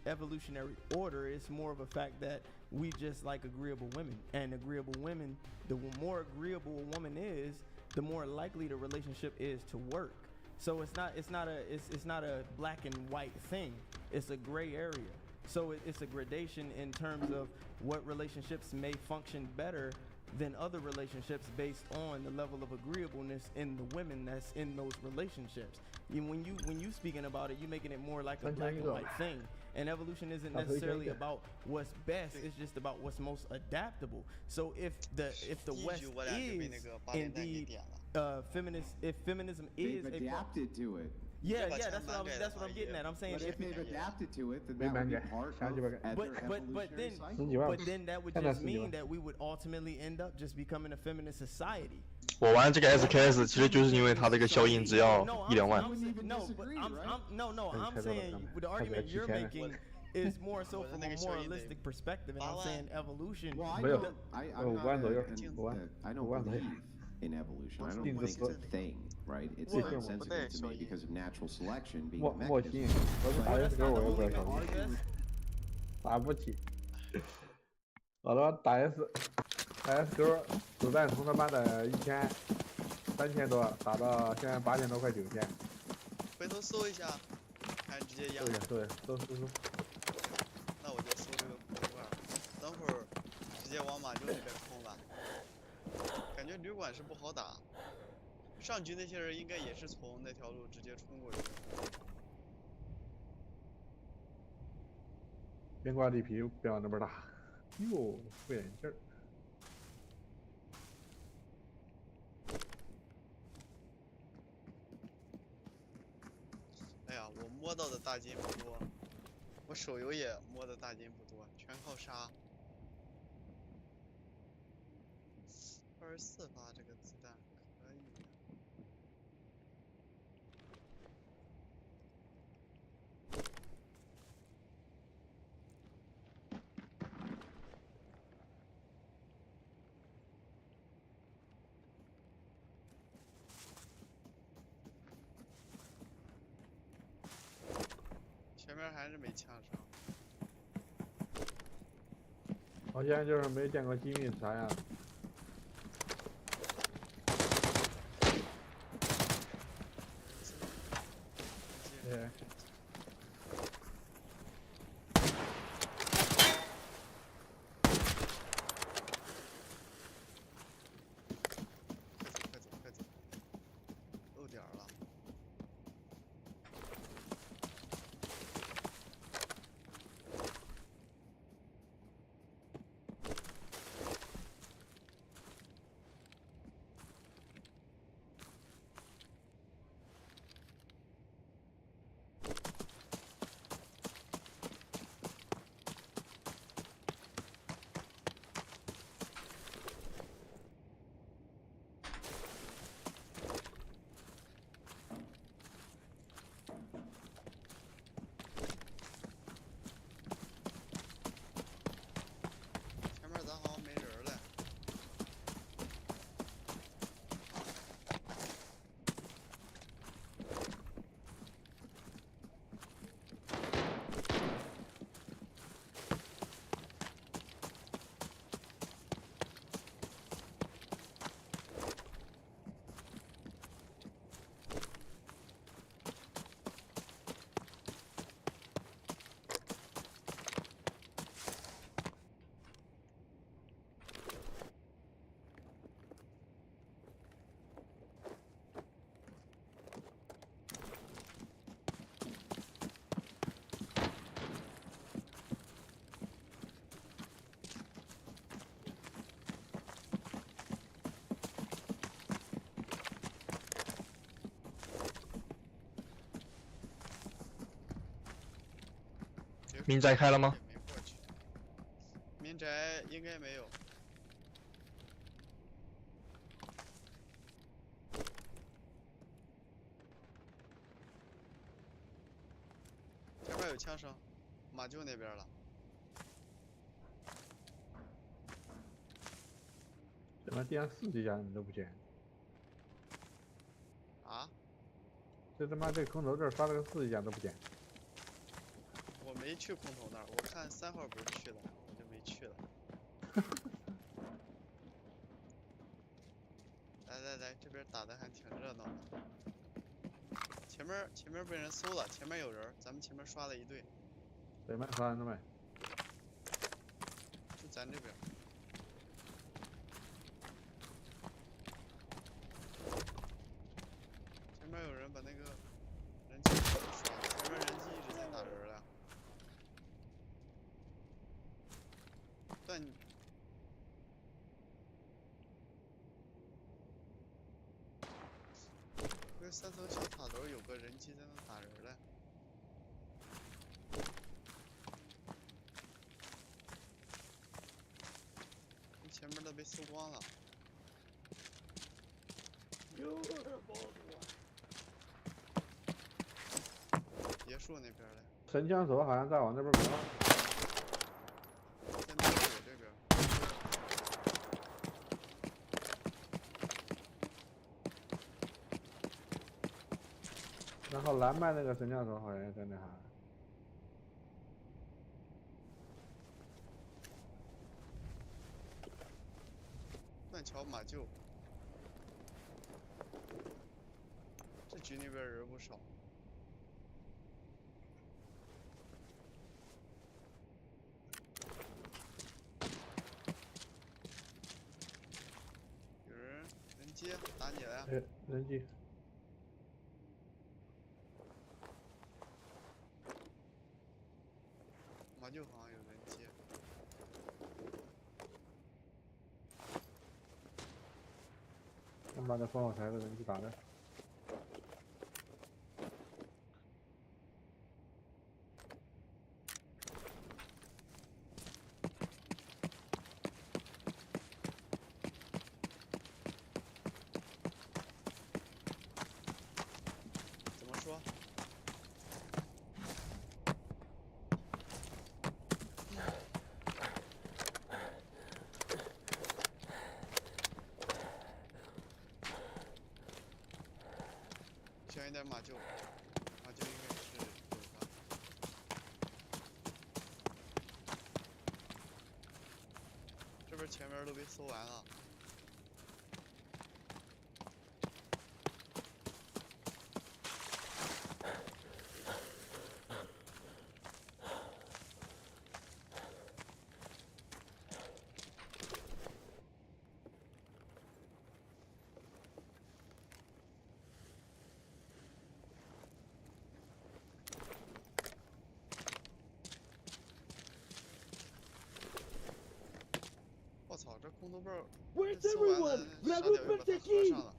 evolutionary order. It's more of a fact that we just like agreeable women, and agreeable women, the more agreeable a woman is, the more likely the relationship is to work. So it's not a black and white thing. It's a gray area. So it's a gradation in terms of what relationships may function better than other relationships based on the level of agreeableness in the women that's in those relationships. When you speaking about it, you're making it more like a black and white thing. And evolution isn't necessarily about what's best, it's just about what's most adaptable. So if the West is indeed feminist, if feminism is they've adapted to it. Yeah, that's what I'm getting at. I'm saying if they've adapted to it, then that would be part of their evolutionary cycle. But then that would just mean that we would ultimately end up just becoming a feminist society. 我玩这个 SKS 其实就是因为它这个效应只要1-2万。No, I'm saying the argument you're making is more so from a moralistic perspective, and I'm saying evolution. Well, I don't believe in evolution. I don't think it's a thing, right? It's insensitive to me because of natural selection being a mechanism. 打不起。我说打 SQ 子弹从他妈的1300多打到现在8000多快9000。回头搜一下，看直接压。搜。那我就搜这个旅馆，等会儿直接往马厩那边冲吧。感觉旅馆是不好打，上局那些人应该也是从那条路直接冲过去。边挂地皮不要那么大，哟，费点劲儿。哎呀，我摸到的大金不多，我手游也摸的大金不多，全靠杀。24发这个子弹可以。前面还是没呛上。我现在就是没见过机密啥样。对。快走，漏点了。民宅开了吗？民宅应该没有。前面有枪声，马厩那边了。怎么电4级家你都不见？啊？这他妈这空投这儿刷了个4级家都不见。我没去空投那儿，我看3号不是去了，我就没去了。来，这边打的还挺热闹的。前面被人搜了，前面有人，咱们前面刷了一队。对面刷人了没？就咱这边。前面有人把那个人机刷了，前面人机一直在打人了。但那3层小塔楼有个人机在那打人嘞。前面的被搜光了。别墅那边嘞。神枪手好像在往这边跑。在那我这边。然后蓝麦那个神枪手好像也在那哈。断桥马厩，这局那边人不少。有人机打你了呀？哎，人机。马厩好像有人机。先把这烽火台的人机打了。怎么说？选一点马厩，马厩应该是有的。这边前面都被搜完了。我操，这空投包搜完了，傻屌又把它合上了。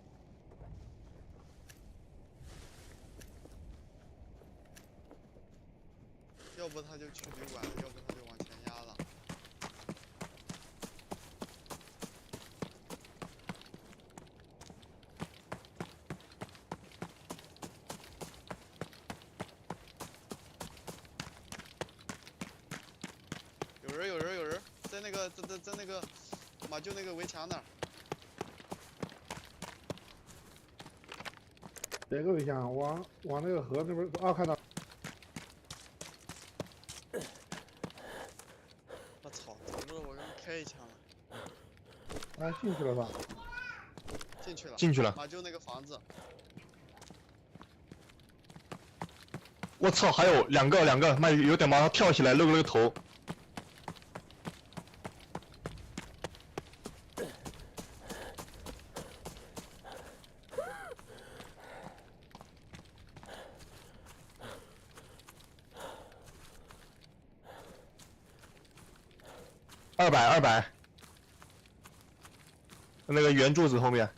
要不他就去旅馆，要不他就往前压了。有人，在那个在那个马厩那个围墙那儿。哪个围墙？往那个河那边，哦，看到。我操！早知道我刚开一枪了。啊，进去了吧？进去了。进去了。马厩那个房子。我操，还有两个，妈有点毛，他跳起来露了个头。200，那个圆柱子后面。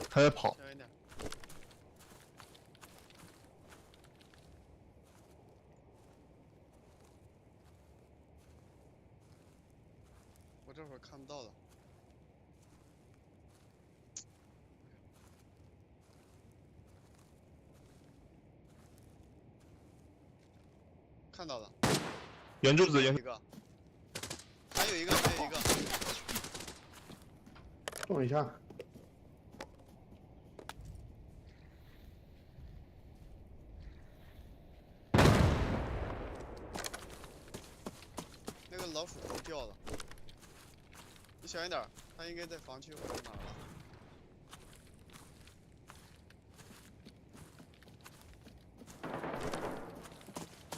他在跑。我这会儿看不到了。看到了。圆柱子，一个。还有一个。中一下。老鼠头掉了，你小心点，它应该在房区或者哪儿了。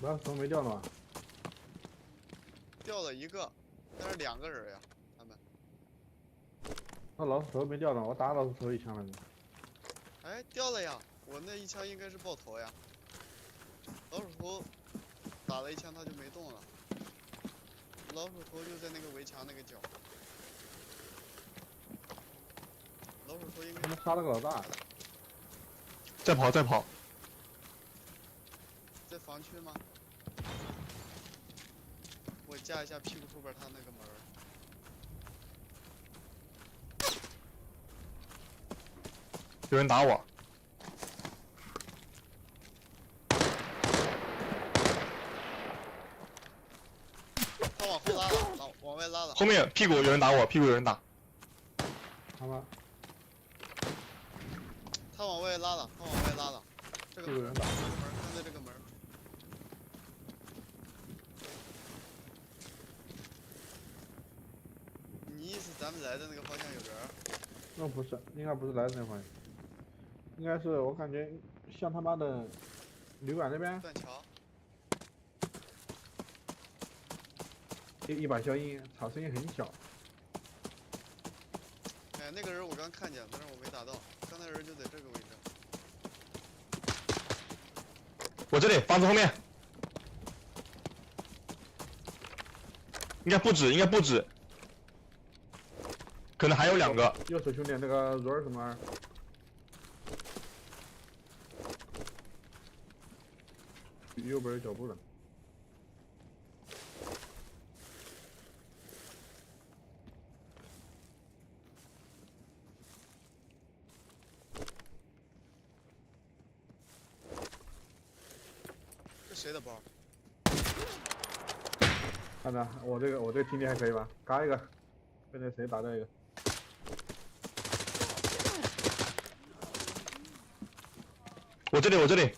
老鼠头没掉呢吧？掉了一个，但是2个人呀，他们。那老鼠头没掉呢，我打老鼠头一枪了。哎，掉了呀！我那一枪应该是爆头呀。老鼠头打了一枪，它就没动了。老鼠头就在那个围墙那个角。老鼠头应该。他们杀了个老大。再跑，再跑。在房区吗？我架一下屁股后边他那个门儿。有人打我。他往后拉了，往外拉了。后面屁股有人打我，屁股有人打。他妈。他往外拉了，他往外拉了。这个门，这个门，看在这个门。你意思咱们来的那个方向有人？那不是，应该不是来自那方向，应该是我感觉像他妈的旅馆那边。断桥。一把消音，吵声音很小。哎，那个人我刚看见，但是我没打到。刚才人就在这个位置。我这里房子后面。应该不止，应该不止。可能还有2个。右手兄弟，那个轮儿什么玩意儿？右边有脚步的。这谁的包？看着我这个听力还可以吧？嘎一个，被那谁打掉一个。我这里，我这里。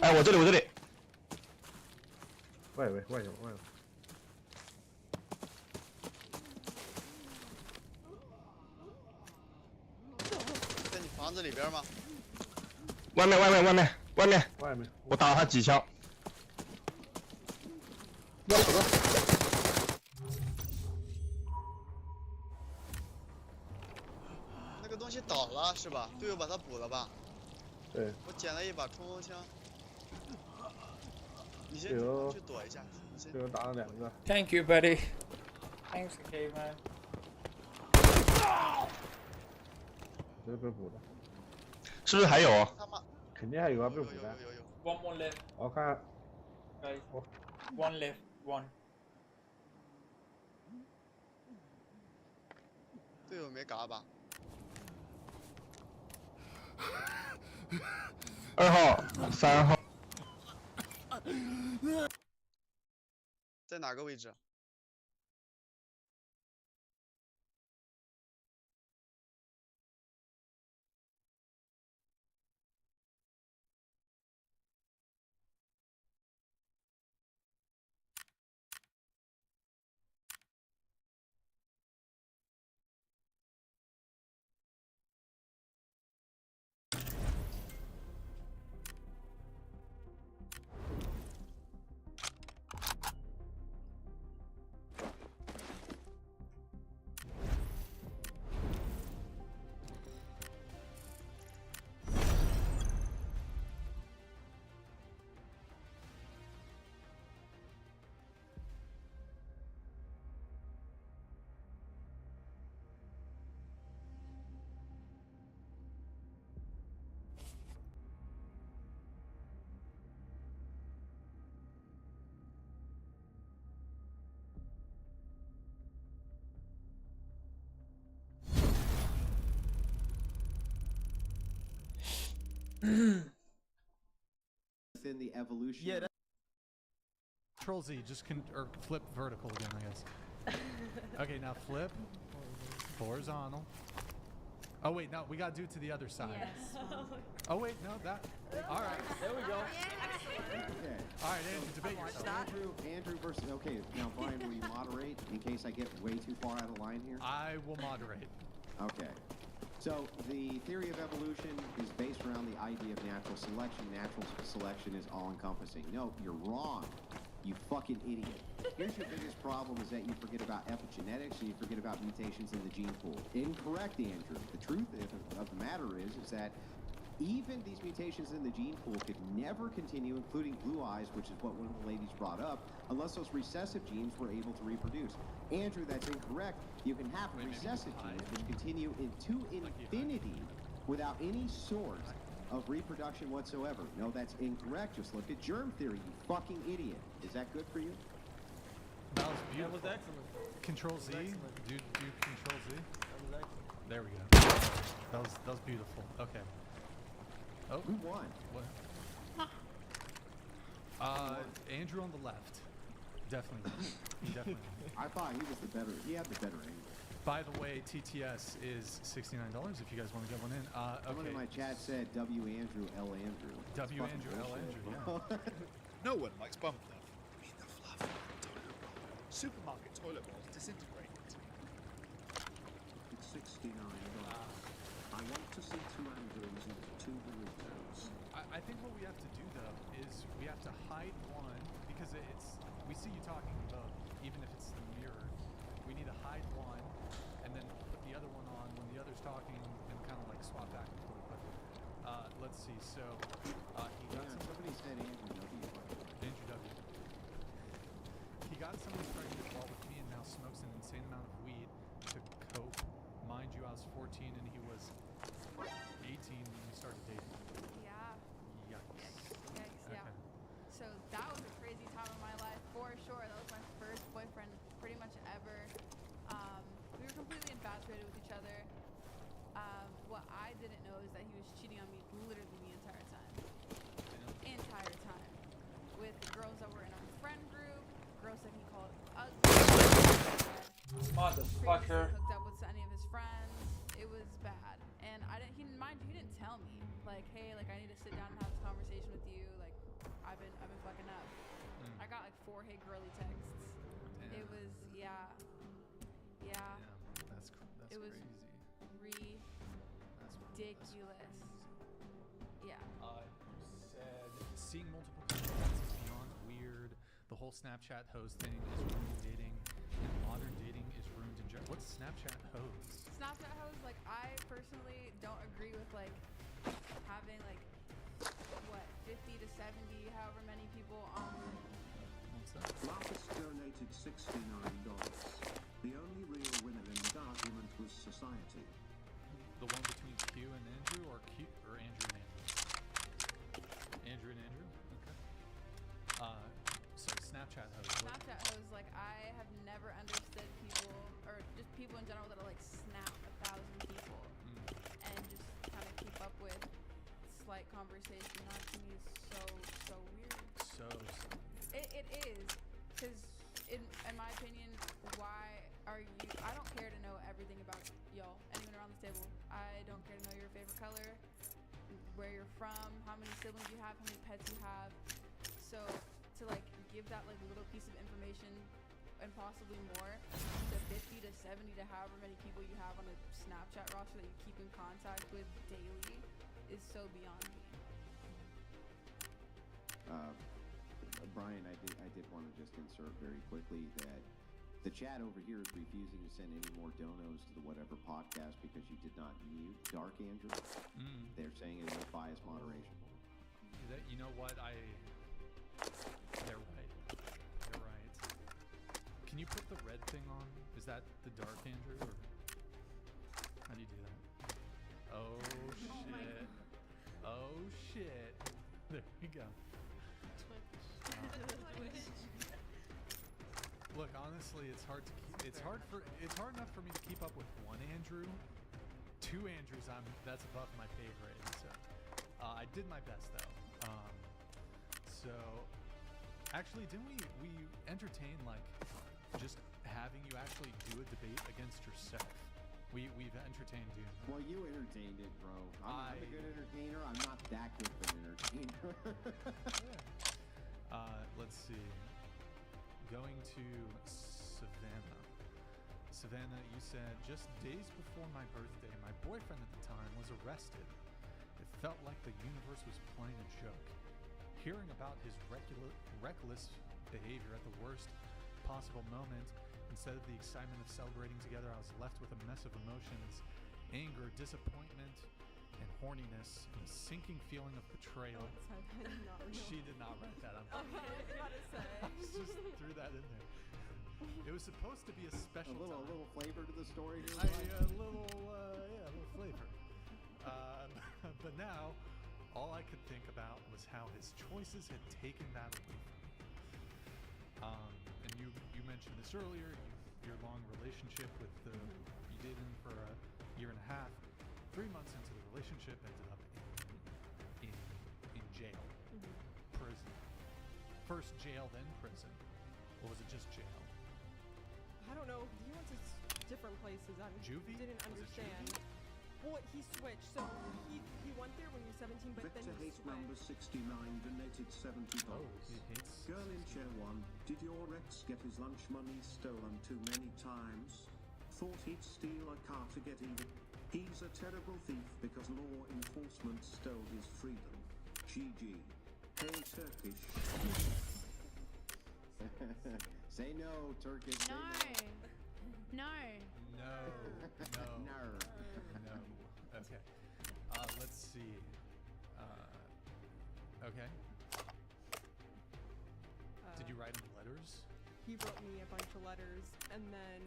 哎，我这里，我这里。外围，外围，外围。在你房子里边吗？外面，外面，外面，外面。外面。我打了他几枪。要死了！那个东西倒了是吧？队友把它补了吧？对。我捡了一把冲锋枪。你先去躲一下。队友打了2个。Thank you, buddy. Thanks, okay, man. 这是被补的。是不是还有？肯定还有啊，被补的。One more left. 我看。Guys, one left, one. 队友没嘎吧2号、3号。在哪个位置？Within the evolution. Yeah. Control Z, just or flip vertical again, I guess. Okay, now flip horizontal. Oh wait, no, we gotta do it to the other side. Yes. Oh wait, no, that. All right. There we go. Okay. All right, Andrew, debate yourself. Andrew versus. Okay, now Brian, will you moderate in case I get way too far out of line here? I will moderate. Okay. So the theory of evolution is based around the idea of natural selection. Natural selection is all-encompassing. No, you're wrong. You fucking idiot. Here's your biggest problem is that you forget about epigenetics and you forget about mutations in the gene pool. Incorrect, Andrew. The truth of the matter is that even these mutations in the gene pool could never continue, including blue eyes, which is what one of the ladies brought up, unless those recessive genes were able to reproduce. Andrew, that's incorrect. You can have recessive genes which continue into infinity without any sort of reproduction whatsoever. No, that's incorrect. Just look at germ theory, you fucking idiot. Is that good for you? That was beautiful. That was excellent. Control Z. That was excellent. Do Control Z. That was excellent. There we go. That was beautiful. Okay. Oh. Who won? What? Andrew on the left. Definitely. He definitely. I thought he was the better. He had the better angle. By the way, TTS is $69 if you guys want to get one in. Someone in Okay. my chat said W. Andrew, L. Andrew. That's W. fucking Andrew, L. bullshit. Andrew, yeah. No one likes bum fluff. Meet the fluff. Toilet roll. Supermarket toilet rolls disintegrate. It's $69. I want to see 2 Andrews and 2 burritos. I think what we have to do though is we have to hide one because we see you talking both, even if it's the mirror. We need to hide one and then put the other one on when the other's talking and kind of like swap back and forth. But let's see. So he got Somebody said Andrew W. Andrew W. He got someone starting to ball with me and now smokes an insane amount of weed to cope. Mind you, I was 14 and he was 18 when we started dating. Yeah. Yikes. Yikes, yeah. Okay. So that was a crazy time in my life, for sure. That was my first boyfriend pretty much ever. We were completely infatuated with each other. What I didn't know is that he was cheating on me literally the entire time. Entire time. With girls that were in our friend group, girls that he called ugly. Motherfucker. Hooked up with any of his friends. It was bad. And he didn't tell me, like, hey, like, I need to sit down and have this conversation with you. Like, I've been fucking up. I got like 4 hey girly texts. Damn. It was, yeah. That's It was crazy. ridiculous. Yeah. Said seeing multiple contacts is beyond weird. The whole Snapchat hose thing is ruining dating, and modern dating is ruined in general. What's Snapchat hose? Snapchat hoes, like, I personally don't agree with, like, having, like, what, 50 to 70, however many people on. What's that? Lapis donated $69. The only real winner in that argument was society. The one between Q and Andrew, or Andrew and Andrew? Andrew and Andrew? Okay. So Snapchat hose. Snapchat hoes, like, I have never understood people, or just people in general that are, like, snap 1,000 people and just kind of keep up with slight conversation. That to me is so weird. So It is, because in my opinion, why are you? I don't care to know everything about y'all. Anyone around this table, I don't care to know your favorite color, where you're from, how many siblings you have, how many pets you have. So to like give that like little piece of information and possibly more to 50 to 70 to however many people you have on a Snapchat roster that you keep in contact with daily is so beyond me. Brian, I did want to just insert very quickly that the chat over here is refusing to send any more donos to the whatever podcast because you did not mute Dark Andrew. They're saying it was bias moderation. You know what? They're right. They're right. Can you put the red thing on? Is that the Dark Andrew, or how do you do that? Oh shit! Oh shit! There we go. Look, honestly, it's hard enough for me to keep up with one Andrew. 2 Andrews, that's above my pay grade. So I did my best though. So actually, didn't we entertain like just having you actually do a debate against yourself? We've entertained you. Well, you entertained it, bro. I'm a good entertainer. I'm not that good of an entertainer. Let's see. Going to Savannah. Savannah, you said, just days before my birthday, my boyfriend at the time was arrested. It felt like the universe was playing a joke. Hearing about his reckless behavior at the worst possible moment, instead of the excitement of celebrating together, I was left with a mess of emotions, anger, disappointment, and horniness, and a sinking feeling of betrayal. She did not write that. Okay, I gotta say. Just threw that in there. It was supposed to be a special a time. little flavor to the story here. A little flavor. But now, all I could think about was how his choices had taken that away from me. And you mentioned this earlier. Your long relationship with you dated him for a year and a half. 3 months into the relationship, ended up in jail, prison. First jail, then prison, or was it just jail? I don't know. He went to different places. I Juvie? didn't Was it understand. Well, he switched. So he went there when he was 17, but Victor then he Hate number switched. 69 donated $70. He hates Girl in chair 1, did your ex get his lunch money stolen too many times? Thought he'd steal a car to get even? He's a terrible thief because law enforcement stole his freedom. GG. Hey Turkish. Say no, Turkish. Say No. No. Okay. Let's see. Okay. Did you write him letters? He wrote me a bunch of letters, and then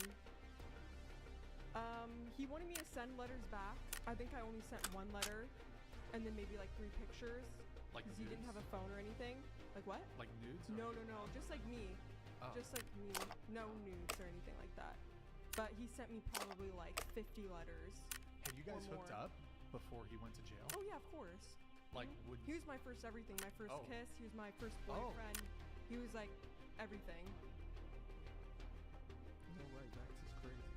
he wanted me to send letters back. I think I only sent one letter, and then maybe like 3 pictures. Like because he didn't have a phone or anything. Like what? Like nudes? No, just like me. Oh. Just like me. No nudes or anything like that. But he sent me probably like 50 letters. Had you guys or hooked more. up before he went to jail? Oh yeah, of course. Like, would He was my first everything. My first Oh. kiss. He was my first Oh. boyfriend. He was like everything. No way, Max is crazy.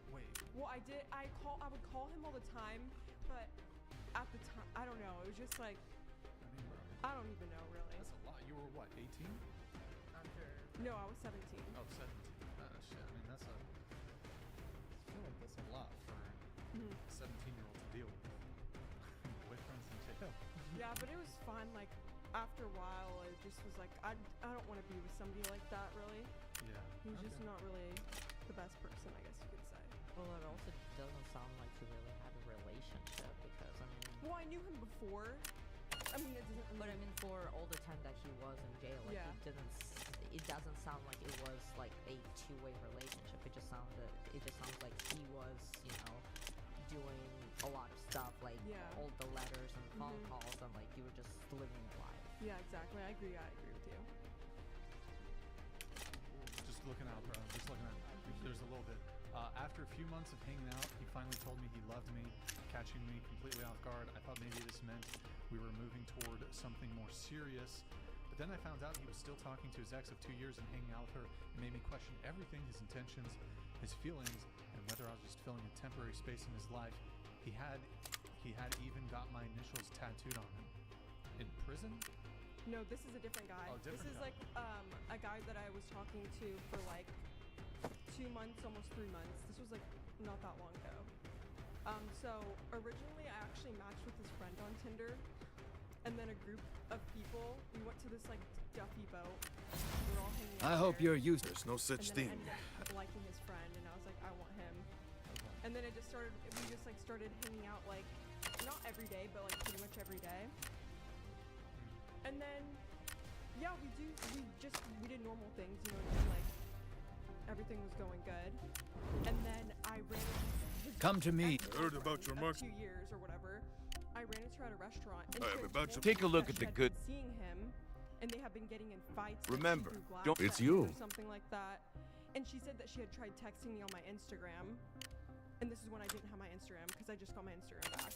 Wait. Well, I would call him all the time, but at the time, I don't know. It was just like, I don't even know really. That's a lot. You were what, 18? No, I was 17. Oh, 17. Shit. I mean, I feel like that's a lot for a 17-year-old to deal with. Boyfriends in jail. Yeah, but it was fun. Like after a while, it just was like I don't want to be with somebody like that. Really. Yeah. He was just not really the best person, I guess you could say. Well, it also doesn't sound like you really had a relationship because I mean. Well, I knew him before. I mean, it doesn't. But I mean, for all the time that he was in jail, like Yeah. it doesn't sound like it was like a two-way relationship. It just sounds like he was, doing a lot of stuff, like all the letters and phone calls, and like you were just living your life. Yeah, exactly. I agree with you. Just looking out, bro. Just looking out. There's a little bit. After a few months of hanging out, he finally told me he loved me, catching me completely off guard. I thought maybe this meant we were moving toward something more serious. But then I found out he was still talking to his ex of 2 years and hanging out with her. It made me question everything, his intentions, his feelings, and whether I was just filling a temporary space in his life. He had even got my initials tattooed on him. In prison? No, this is a different guy. Oh, this is guy. like a guy that I was talking to for like 2 months, almost 3 months. This was like not that long ago. So originally I actually matched with his friend on Tinder, and then a group of people, we went to this like Duffy boat. We were all hanging out I hope there, you're used. There's no such and then thing. I ended up liking his friend, and I was like, I want him. And then we just started hanging out like not every day, but like pretty much every day. And then yeah, we did normal things, you know what I mean? Like everything was going good. And then I ran into his Come to me. ex-girlfriend Heard about your of mark. 2 years or whatever. I ran into her at a restaurant, and I she have had about told to take a me look that at she the had good- been seeing him, and they had been getting in fights. like, Remember, through glass don't- it's at you. or something like that. And she said that she had tried texting me on my Instagram, and this is when I didn't have my Instagram because I just got my Instagram back.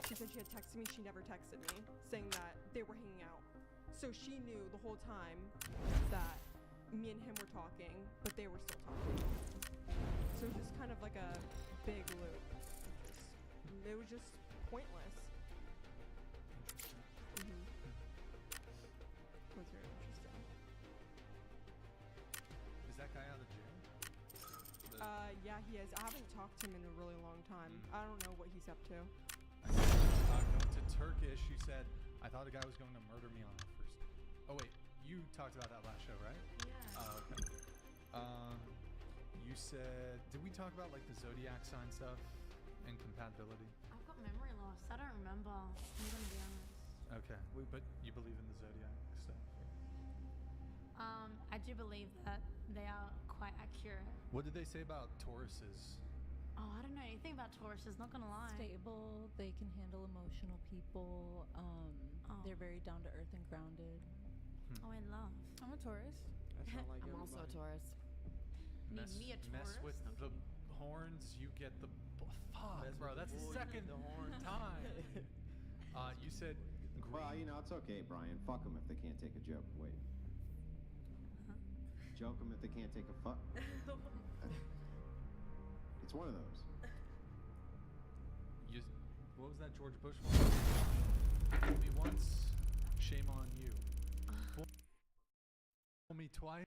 She said she had texted me. She never texted me, saying that they were hanging out. So she knew the whole time that me and him were talking, but they were still talking. So it was just kind of like a big loop. It was just pointless. Was very interesting. Is that guy out of jail? Yeah, he is. I haven't talked to him in a really long time. I don't know what he's up to. Going to Turkish, you said, I thought a guy was going to murder me on our first. Oh, wait. You talked about that last show, right? Yeah. Oh, okay. You said, did we talk about like the zodiac sign stuff and compatibility? I've got memory loss. I don't remember. I'm gonna be honest. Okay, but you believe in the zodiac stuff? I do believe that they are quite accurate. What did they say about Tauruses? Oh, I don't know anything about Tauruses, not gonna lie. Stable, they can handle emotional people. They're very down to earth and grounded. Oh, I love. I'm a Taurus. I'm also a Taurus. Mess, me a mess Taurus? with the horns, you get the fuck, Mess bro. with That's the the bull, you get second the horn. time. You said green. Well, you know, it's okay, Brian. Fuck them if they can't take a joke. Wait. Joke them if they can't take a fuck. It's one of those. What was that George Bush one? Fool me once, shame on you. Fool me twice.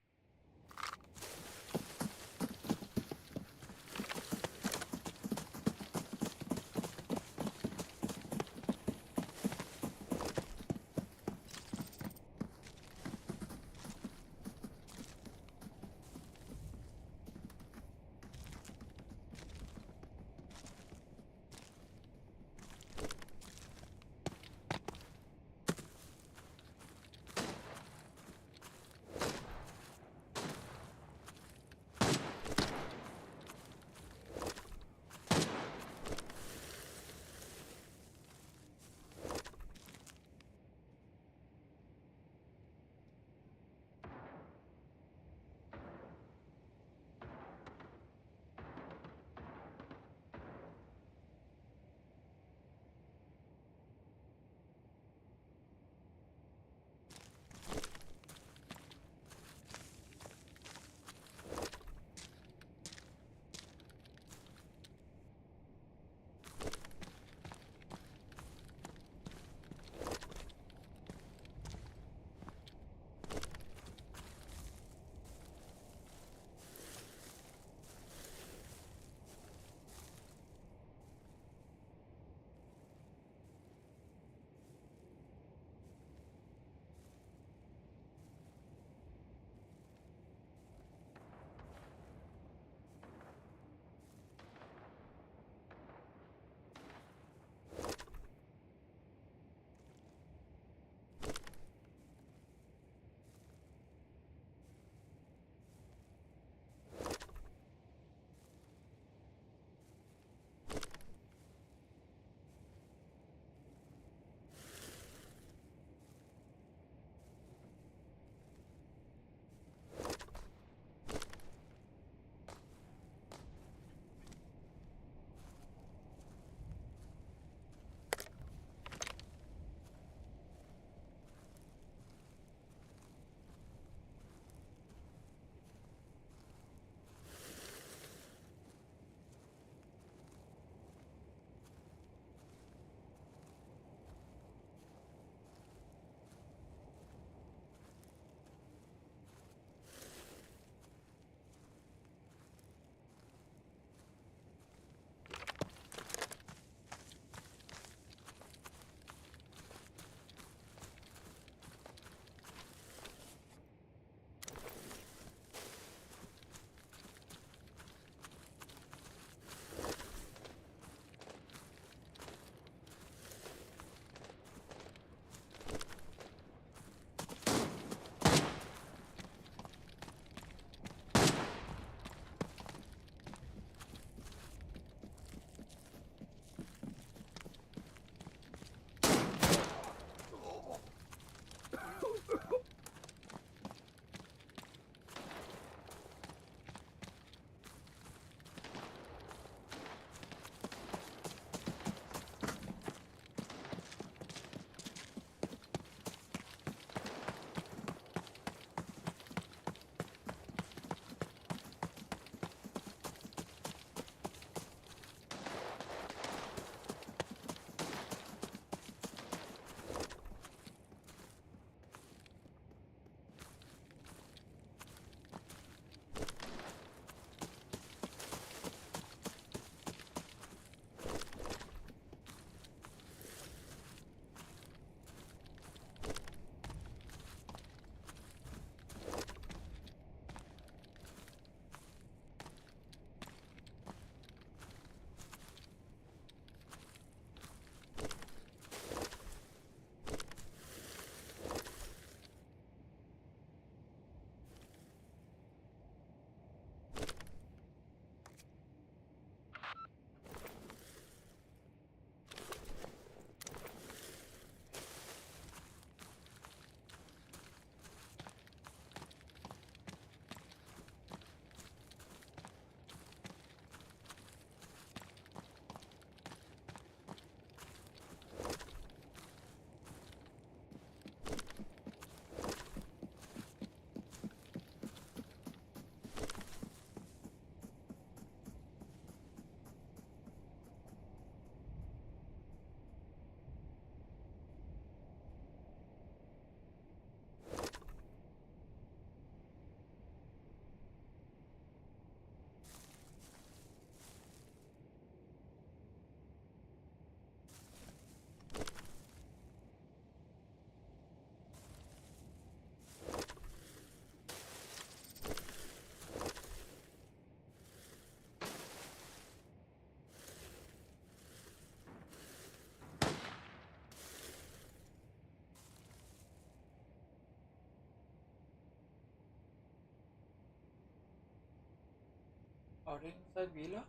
Are they inside Villa?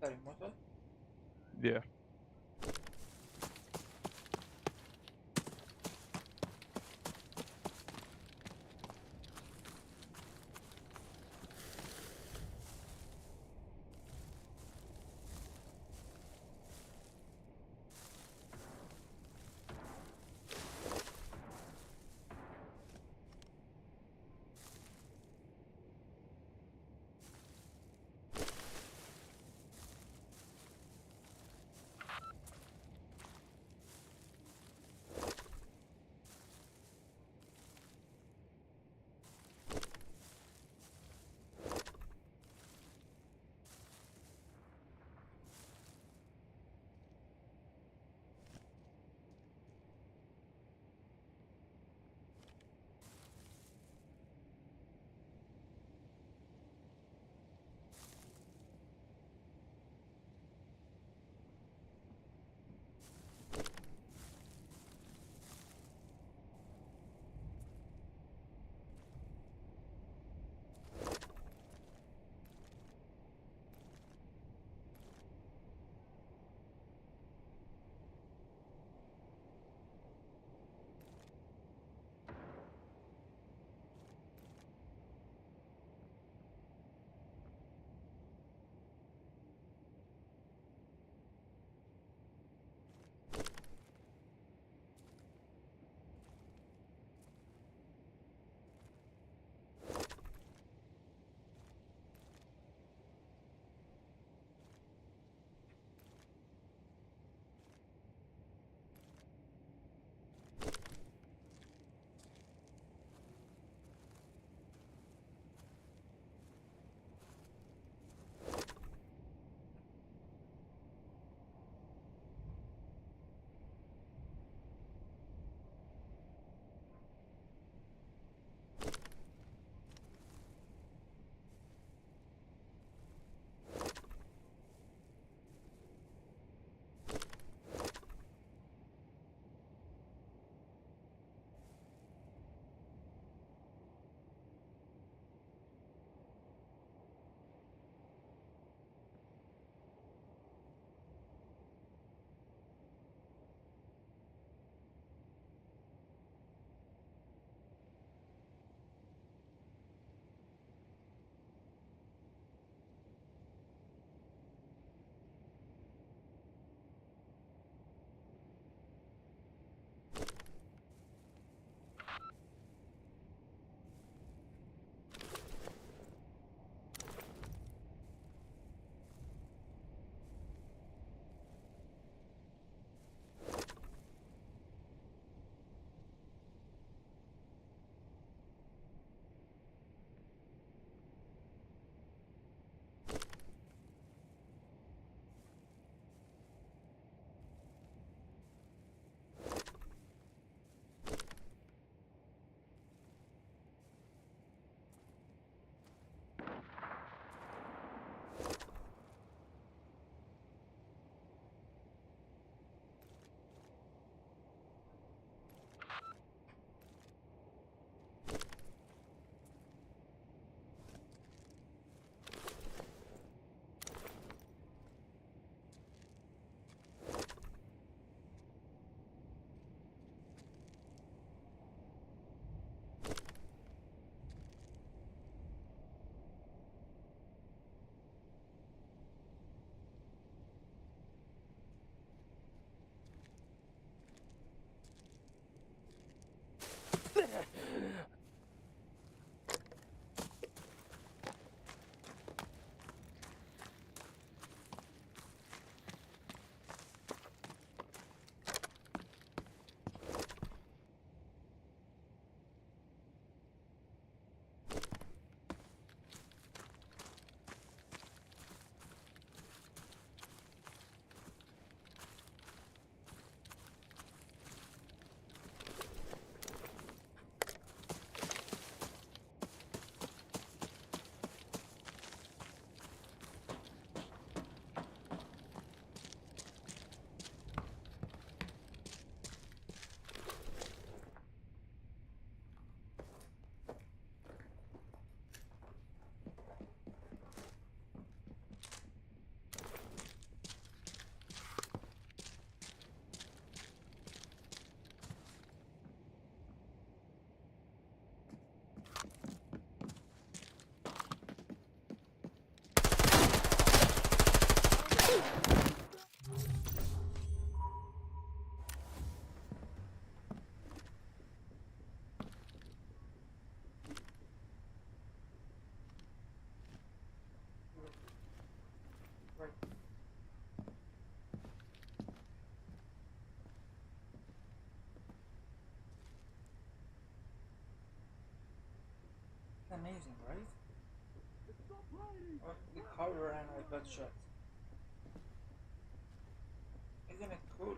Sorry, Motor? Yeah. amazing, right? Oh, the cover and I got shot. Isn't it cool?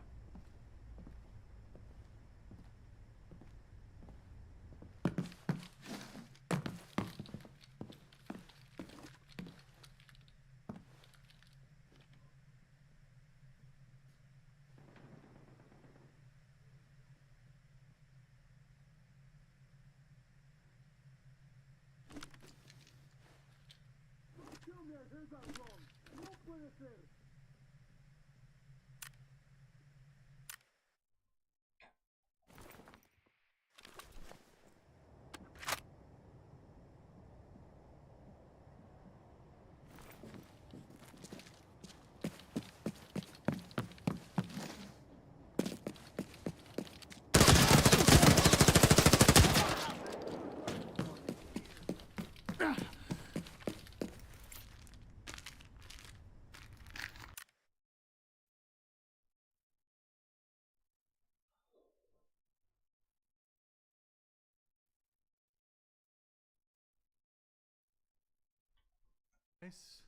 Nice.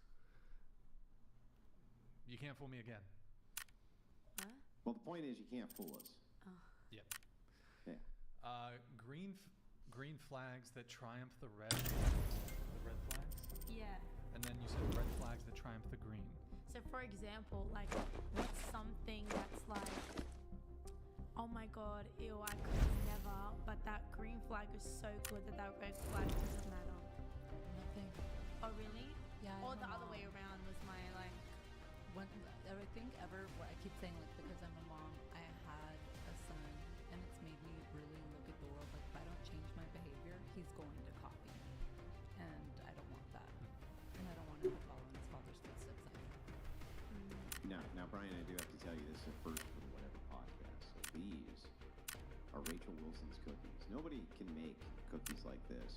You can't fool me again. Huh? Well, the point is you can't fool us. Oh. Yep. Yeah. Green flags that triumph the red. The red flags. Yeah. And then you said red flags that triumph the green. So for example, like, what's something that's like, oh my god, ew, I could never, but that green flag is so good that that red flag doesn't matter. Nothing. Oh really? Yeah. Or the other way around was my like. When I think ever, what I keep saying, like, because I'm a mom, I had a son, and it's made me really look at the world like, if I don't change my behavior, he's going to copy me, and I don't want that, and I don't want him to follow in his father's footsteps either. Now, Brian, I do have to tell you this is first for the Whatever podcast. So these are Rachel Wilson's cookies. Nobody can make cookies like this.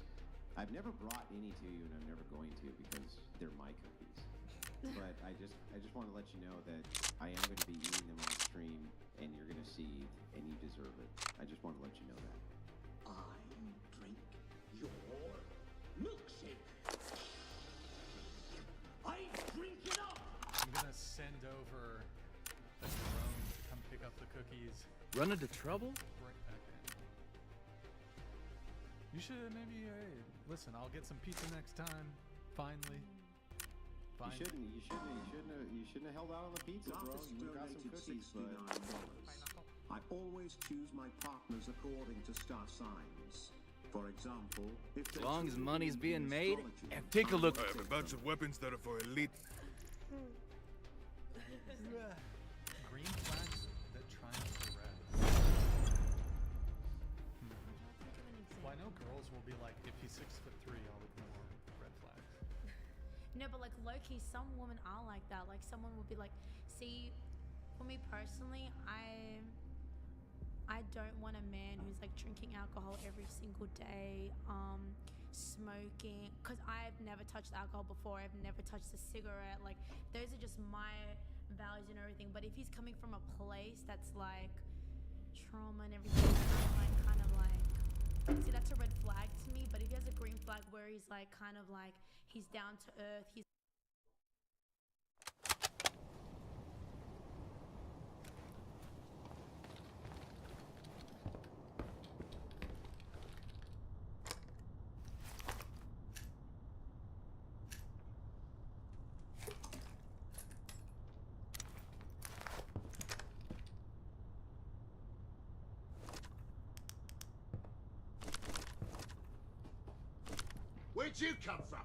I've never brought any to you, and I'm never going to because they're my cookies. But I just want to let you know that I am going to be eating them on stream, and you're going to see, and you deserve it. I just want to let you know that. I drink your milkshake. I drink it up. I'm gonna send over a drone to come pick up the cookies. Run into trouble? Right back in. You should maybe, listen, I'll get some pizza next time. Finally. You shouldn't have held out on the pizza, bro. Marcus You got some donated cookies, but $69. I always choose my partners according to star signs. For example, if As long as money's being made, and take a look. I have a bunch of weapons that are for elite. Green flags that triumph the red. Well, I know girls will be like, if he's 6'3", I'll ignore red flags. No, but like low-key, some women are like that. Like someone would be like, see, for me personally, I don't want a man who's like drinking alcohol every single day, smoking, because I've never touched alcohol before. I've never touched a cigarette. Like those are just my values and everything. But if he's coming from a place that's like trauma and everything, kind of like, see, that's a red flag to me. But if he has a green flag where he's like kind of like he's down to earth, he's Where'd you come from?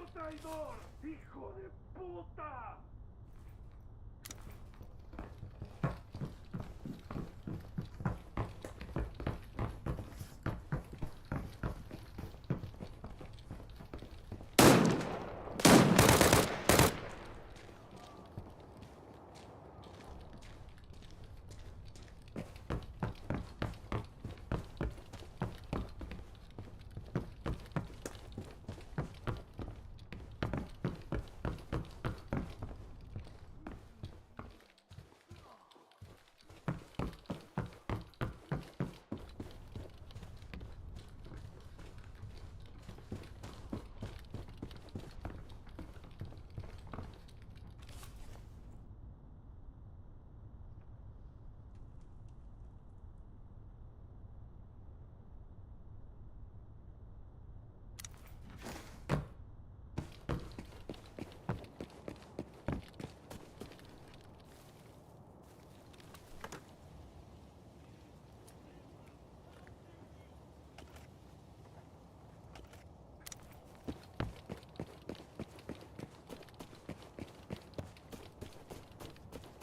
¡Maldito traidor! ¡Hijo de puta!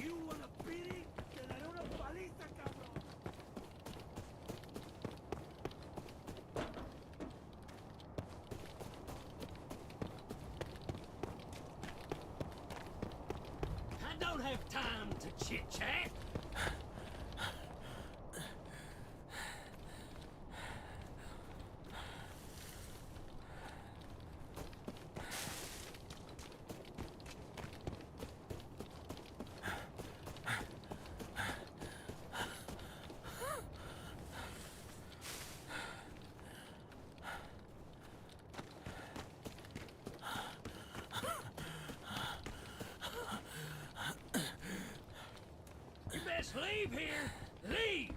You wanna beat it? Te daré una paliza, cabrón. I don't have time to chit-chat. You best leave here. Leave.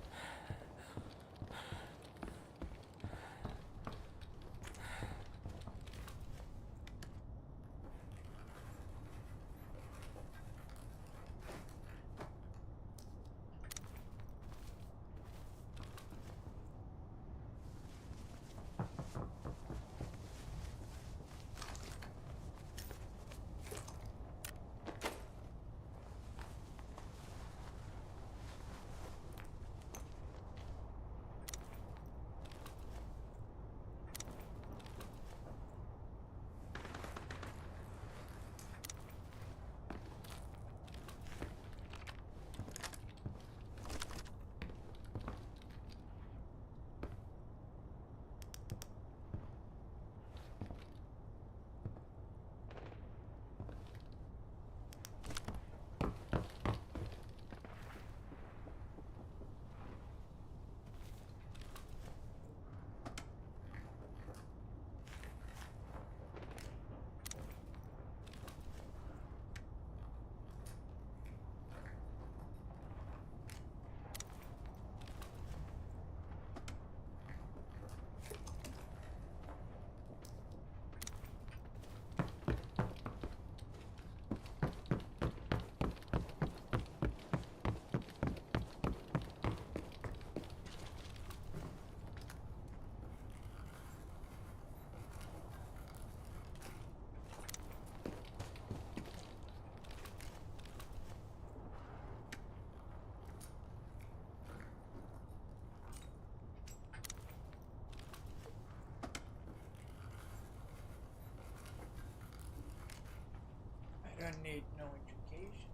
I don't need no education.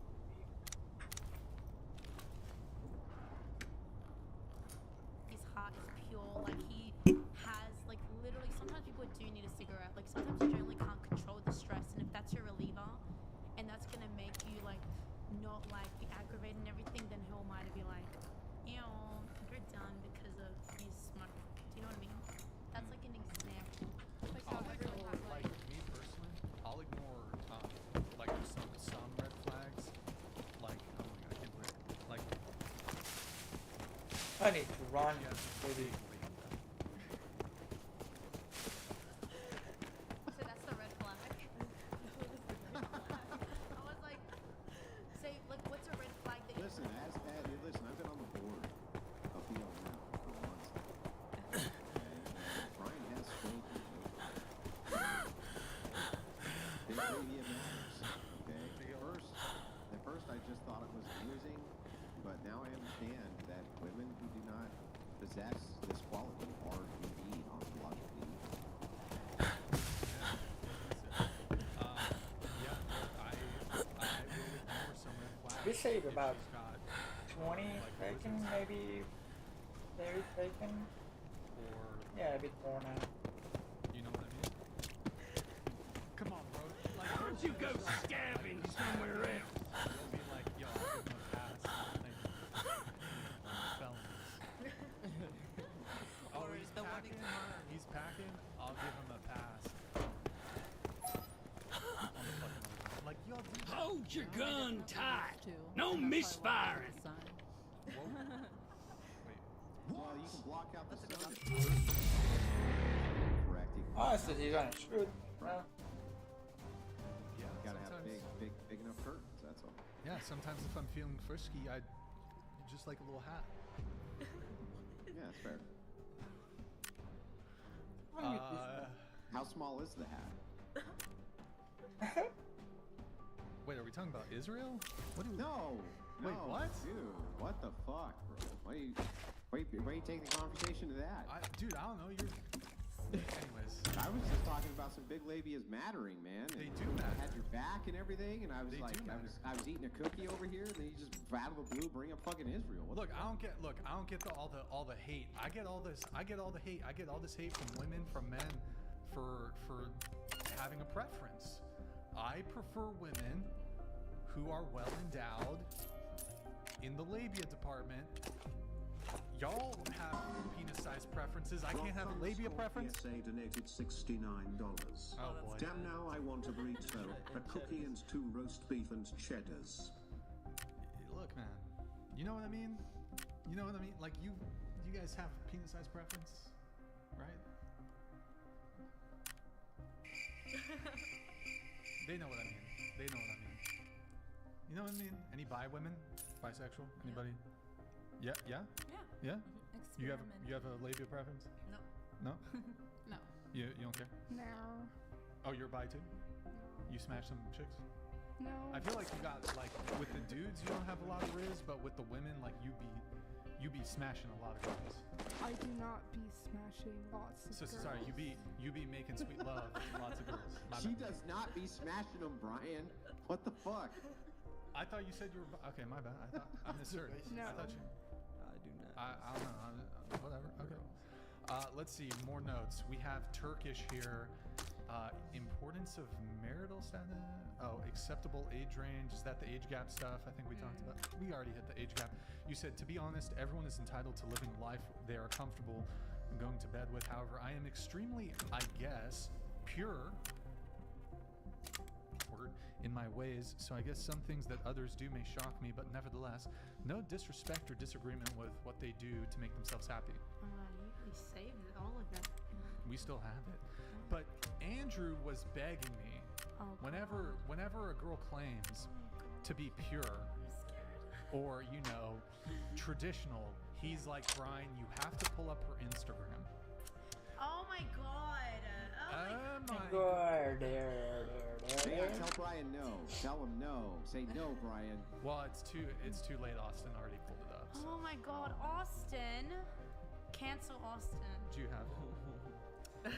His heart is pure. Like he has, like literally. Sometimes people do need a cigarette. Like sometimes you generally can't control the stress, and if that's your reliever, and that's gonna make you like not like be aggravated and everything, then who am I to be like, you know, you're done because of you smoke. Do you know what I mean? That's like an example. Like how everyone has Like me personally, I'll ignore like some red flags. Like oh my god, I can't believe it. Like I need to run, baby. So that's the red flag. I was like, say like what's a red flag that Listen, listen, I've been on the board of BL now for months. Okay, Brian has spoken. possess this quality are indeed ontologically evil. We saved about 20 seconds, maybe 30 seconds. Yeah, a bit more now. You know what I mean? Come on, bro. Like, Why don't you go scabbing somewhere else? You'll be like, yo, I'll give him a pass. Felonies. Oh, he's packing. He's packing. I'll give him a pass. On the fucking other. Like, y'all do that. Hold your gun tight. No misfiring. Well, you can block out the sun. Correct. Honestly, you're gonna shoot. Well, Yeah, gotta have big enough curtains. That's all. Yeah, sometimes if I'm feeling frisky, I just like a little hat. Yeah, that's fair. How small is the hat? Wait, are we talking about Israel? What do we... No. Wait, no, what? Dude, what the fuck, bro? Why do you take the conversation to that? Dude, I don't know. You're. Anyways, I was just talking about some big labias mattering, man. They and do matter. I had your back and everything, and I was They like, do matter. I was eating a cookie over here, and then you just out of the blue bring up fucking Israel. What Look, I don't get all the hate. I get all this hate. I get all this hate from women, from men, for having a preference. I prefer women who are well endowed in the labia department. Y'all have penis-sized preferences. I can't have a labia preference. PSA donated $69. Oh boy. Damn, now I want a burrito, a cookie and 2 roast beef and cheddars. Look, man. You know what I mean? You know what I mean? Like you guys have penis-sized preference, right? They know what I mean. They know what I mean. You know what I mean? Any bi women? Bisexual? Anybody? Yeah. Yeah? Yeah. Yeah? You have a labia preference? No. No? No. You don't care? No. Oh, you're bi too? You smash some chicks? No. I feel like you got, like, with the dudes you don't have a lot of riz, but with the women, like, you be smashing a lot of girls. I do not be smashing lots of girls. Sorry, you be making sweet love to lots of girls. My She bad. does not be smashing them, Brian. What the fuck? I thought you said you were. Okay, my bad. I misheard. No. I thought you. I do not. I don't know. Whatever. Okay. Let's see. More notes. We have Turkish here. Importance of marital status. Oh, acceptable age range. Is that the age gap stuff? I think we talked about. We already hit the age gap. You said, to be honest, everyone is entitled to living a life they are comfortable going to bed with. However, I am extremely, I guess, pure. Word. In my ways, so I guess some things that others do may shock me, but nevertheless, no disrespect or disagreement with what they do to make themselves happy. We saved all of that. We still have it. But Andrew was begging me, whenever a girl claims to be pure or, traditional, he's like, Brian, you have to pull up her Instagram. Oh my god. Oh my god. Tell Brian no. Tell him no. Say no, Brian. Well, it's too late. Austin already pulled it up. So. Oh my god, Austin. Cancel Austin. Do you have it?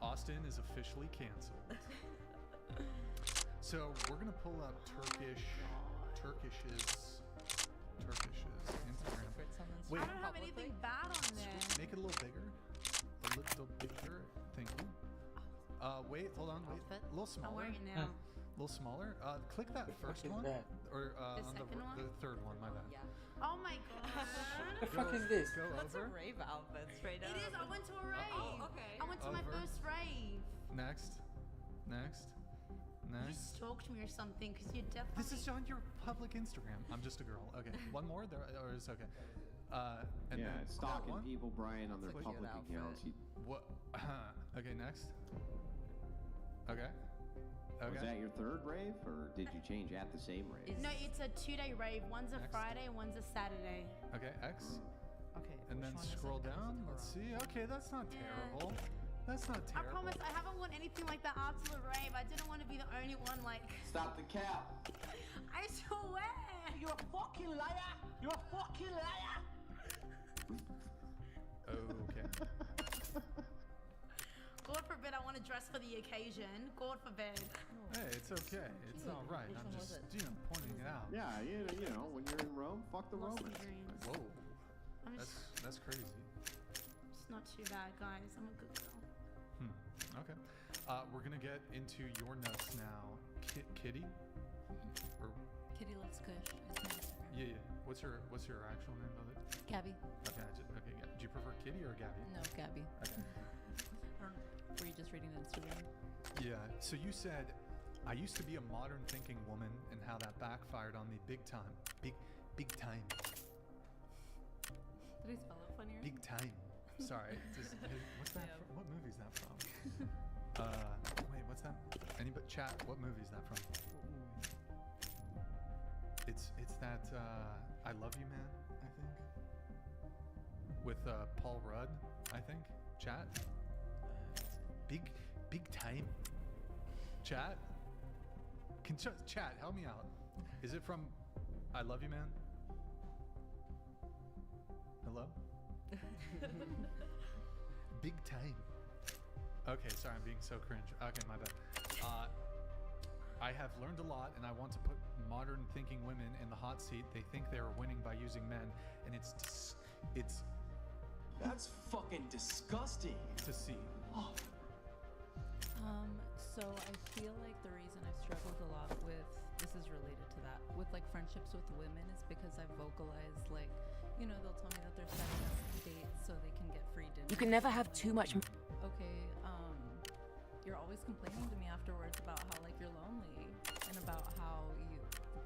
Austin is officially canceled. So we're gonna pull up Turkish's Instagram. Wait, I don't have anything bad on there. make it a little bigger. A little bigger. Thank you. Wait, hold on. Wait, a little smaller. I'm wearing it now. A little smaller. Click that first one, or The on second one? the third one. My bad. Oh my god. The fuck is this? Go That's over. a rave outfit, straight up. It is. I went to a rave. Oh, okay. I went to my Over. first rave. Next. You stalked me or something, because you definitely. This is on your public Instagram. I'm just a girl. Okay. One more, or it's okay. And Yeah, then stalking one. people, Brian, on their It's a cute public outfit. accounts. What? Okay, next. Okay. Was that your third rave, or did you change at the same rave? No, it's a 2-day rave. One's a Next. Friday, one's a Saturday. Okay, X. Okay. And then which one is scroll it? down. Let's see. Okay, that's not terrible. That's not I terrible. promise I haven't worn anything like that after the rave. I didn't want to be the only one like. Stop the cap. I swear. You're a fucking liar! You're a fucking liar! dress for the occasion. God forbid. Hey, it's okay. It's all right. I'm just, pointing it out. Yeah, you know, when you're in Rome, fuck the Lost Romans. the dreams. Whoa. I'm That's crazy. It's not too bad, guys. I'm a good girl. Okay. We're gonna get into your notes now. Kitty? Or Kitty loves Kush. Is my Instagram. yeah. What's your actual name of it? Gabby. Okay. Okay. Yeah. Do you prefer Kitty or Gabby? No, Gabby. Okay. Were you just reading the Instagram? Yeah. So you said, I used to be a modern thinking woman, and how that backfired on me big time. Big time. Did I spell it funnier? Big time. Sorry. What's that? From? What movie is that from? Wait, what's that? Anybody chat? What movie is that from? It's that I Love You Man, I think. With Paul Rudd, I think. Chat. Big time. Chat. Can chat help me out? Is it from I Love You Man? Hello? Big time. Okay, sorry, I'm being so cringe. Okay, my bad. I have learned a lot, and I want to put modern thinking women in the hot seat. They think they are winning by using men, and it's That's fucking disgusting. to see. So I feel like the reason I've struggled a lot with, this is related to that, with like friendships with women is because I've vocalized like, you know, they'll tell me that they're setting up dates so they can get free dinner. You can never have too much. Okay, you're always complaining to me afterwards about how like you're lonely and about how you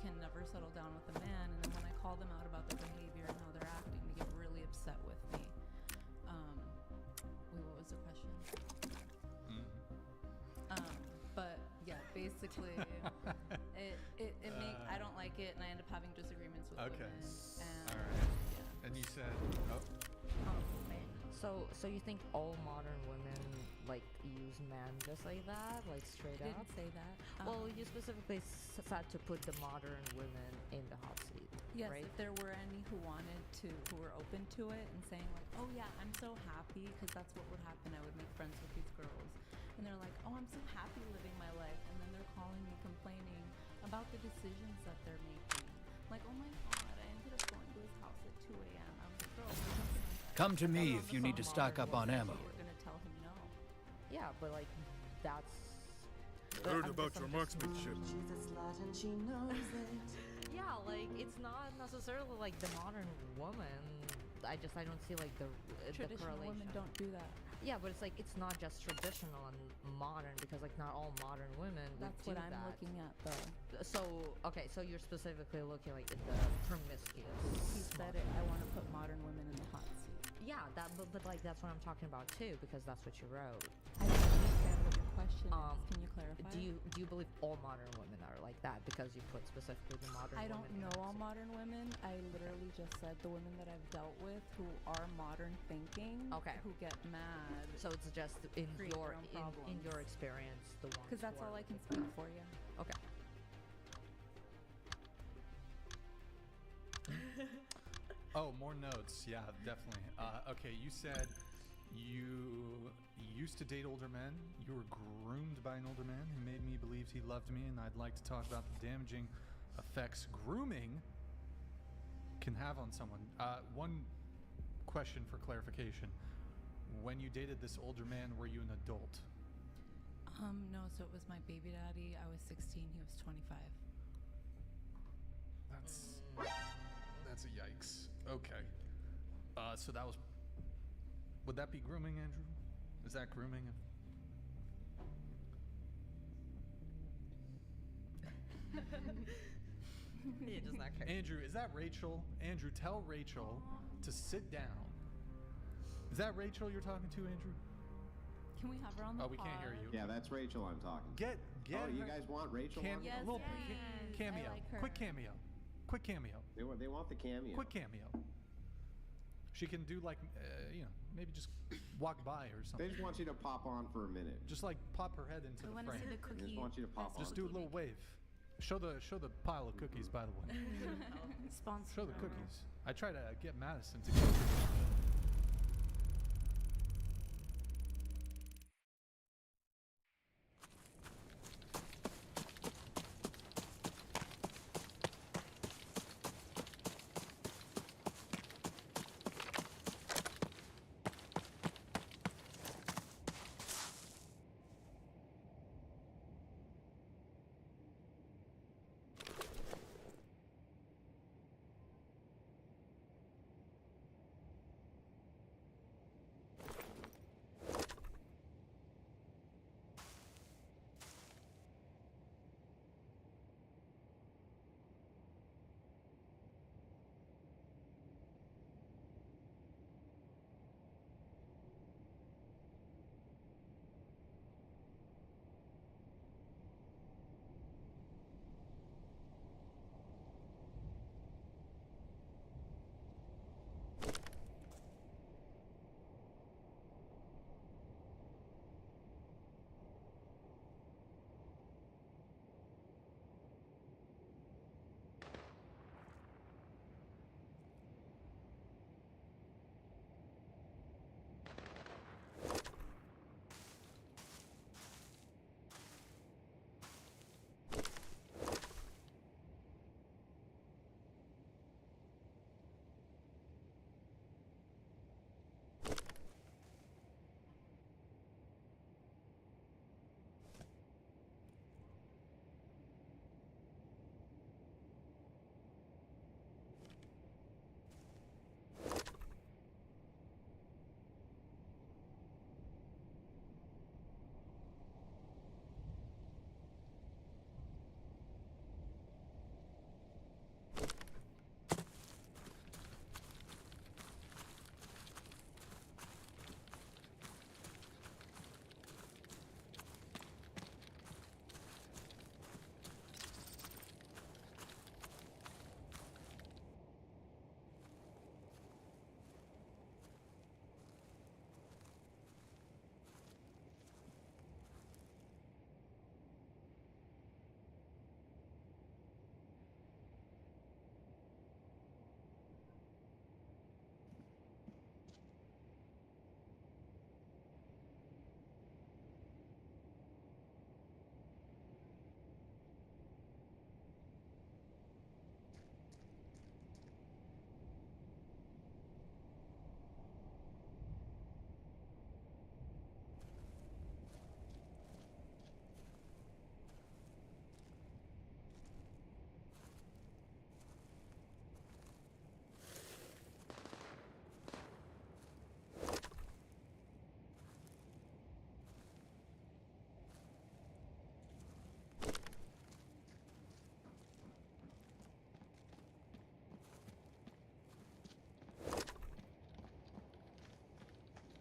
can never settle down with a man, and then when I call them out about their behavior and how they're acting, they get really upset with me. Wait, what was the question? But yeah, basically, I don't like it, and I end up having disagreements with women. And, all right. Yeah. And you said, Oh man. So you think all modern women like use men just like that, like straight I up? didn't say that. Well, you specifically said to put the modern women in the hot seat. Yes, right? if there were any who were open to it and saying like, oh yeah, I'm so happy, because that's what would happen. I would make friends with these girls, and they're like, oh, I'm so happy living my life, and then they're calling me complaining about the decisions that they're making. Like, oh my god, I ended up going to his house at 2 a.m. I was like, girl, there's nothing like that. Come to me That's if you need to stock up on ammo. You're gonna tell him no. Yeah, but like that's. Heard about your marksmanship. She's a slut and she knows it. Yeah, like it's not necessarily like the modern woman. I don't see like the Traditional correlation. women don't do that. Yeah, but it's like it's not just traditional and modern, because like not all modern women would That's do what I'm that. looking at, though. So okay, so you're specifically looking like at the promiscuous. He said it. I want to put modern women in the hot seat. Yeah, but like that's what I'm talking about too, because that's what you wrote. I don't understand what your question is. Can you clarify? Do you believe all modern women are like that because you put specifically the modern? I don't women in know the all hot seat? modern women. I literally just said the women that I've dealt with who are modern thinking. Okay. Who get mad. So it's just in create your their own in your problems. experience, the ones. Because that's who all are I can like speak that. for you. Okay. Oh, more notes. Yeah, definitely. Okay, you said you used to date older men. You were groomed by an older man who made me believe he loved me, and I'd like to talk about the damaging effects grooming can have on someone. One question for clarification. When you dated this older man, were you an adult? No, so it was my baby daddy. I was 16, he was 25. That's a yikes. Okay. So that was. Would that be grooming, Andrew? Is that grooming? He does not care. Andrew, is that Rachel? Andrew, tell Rachel to sit down. Is that Rachel you're talking to, Andrew? Can we have her on the Oh, we can't hear you. Yeah, that's Rachel I'm talking. Get. Oh, you her- guys want Rachel on? Yes, little please. cameo. I like her. Quick cameo. Quick cameo. They want the cameo. Quick cameo. She can do like, maybe just walk by or They something. just want you to pop on for a minute. Just like pop her head into We the want to frame. see the They cookie. just want you to pop on. Just do a little wave. Show the pile of cookies, by the way. Sponsor. Show the cookies. I try to get Madison to go.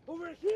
Over here!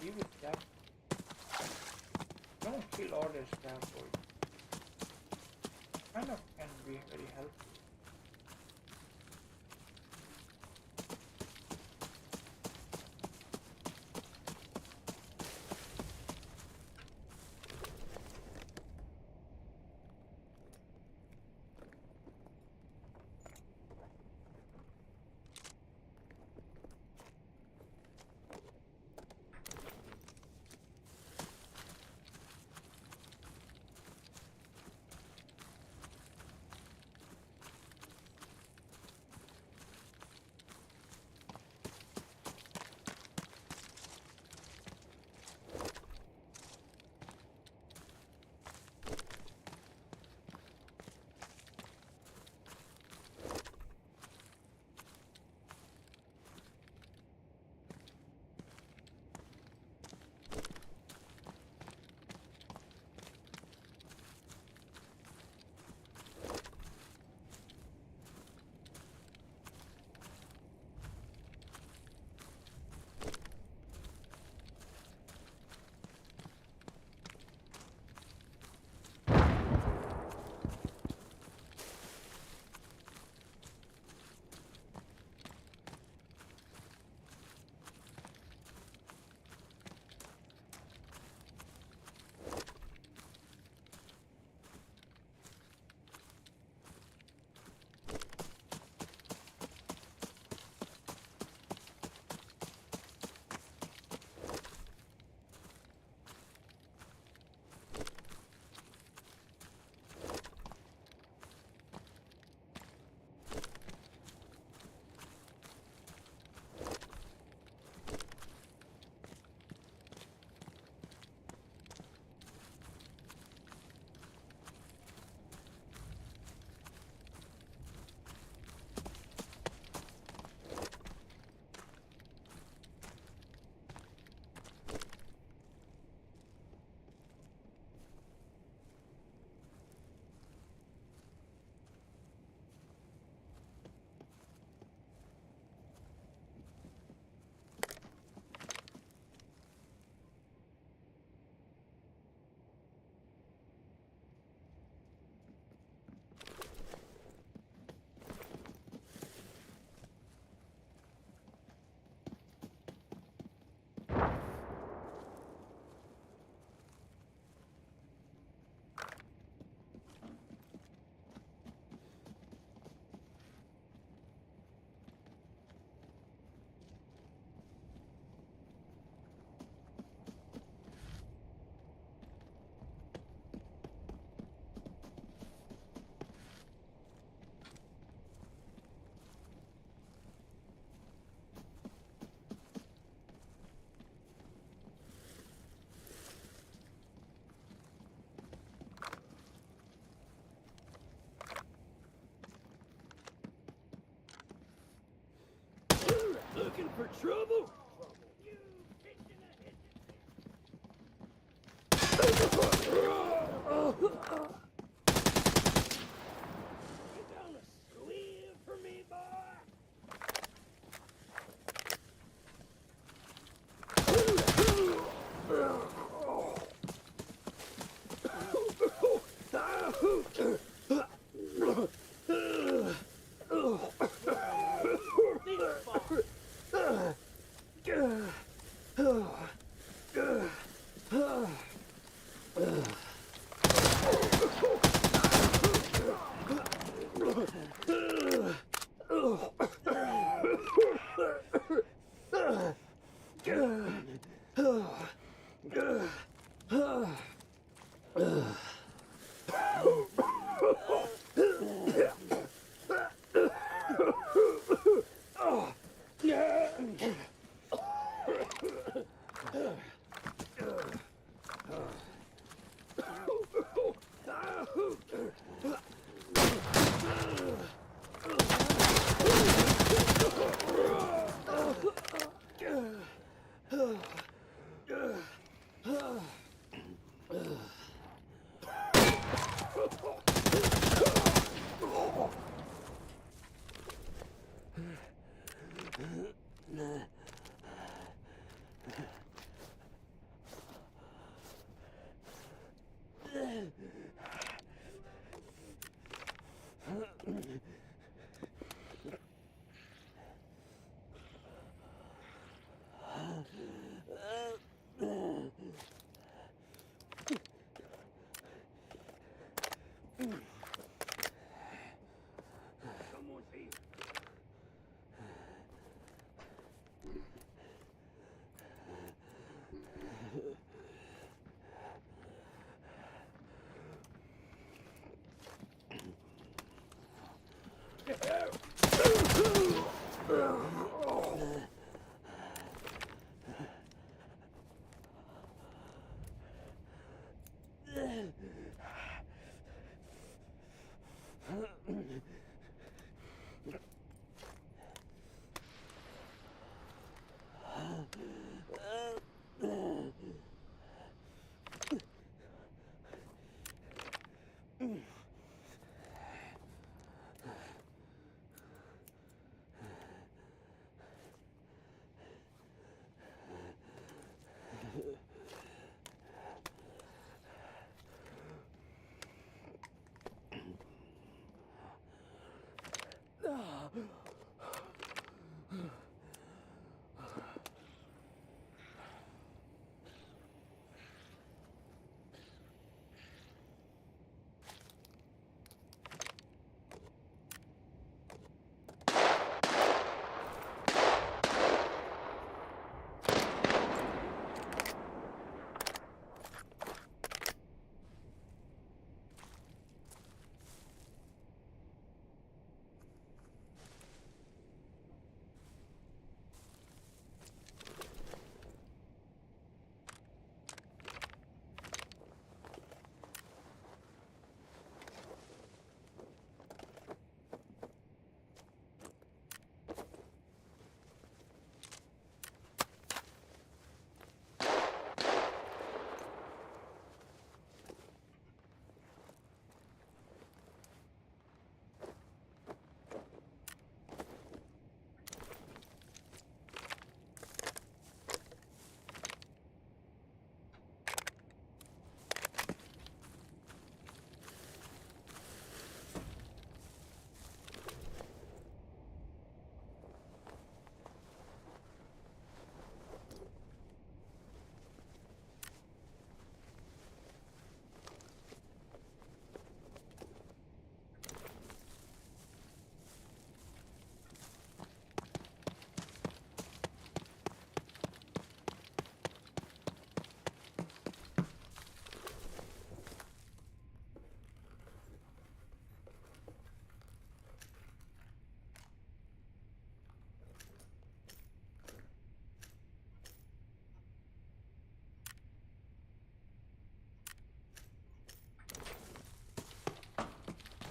Leave it down. Don't kill all this stuff for you. Kind of can be very helpful. looking for trouble? You gonna squeal for me, boy?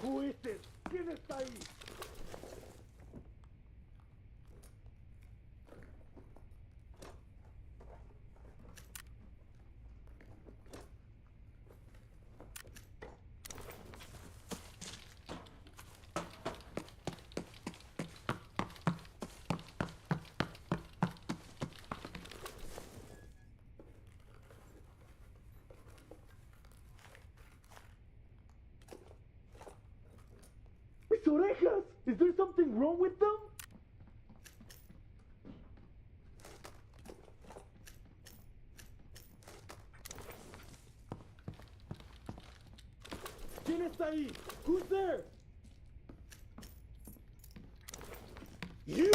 Who is this? ¿Quién está ahí? Chicas! Is there something wrong with them? ¿Quién está ahí? Who's there? You!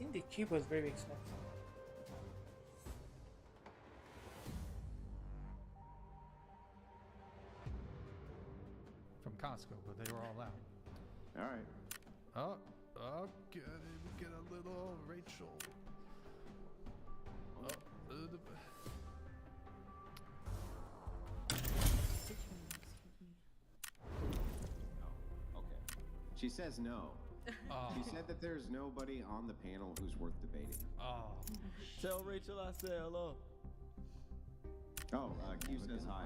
think the cube was very expensive. From Costco, but they were all out. All right. Oh, good. We get a little Rachel. Okay. She says no. Oh. She said that there's nobody on the panel who's worth debating. Oh. Tell Rachel I said hello. Oh, Q says hi.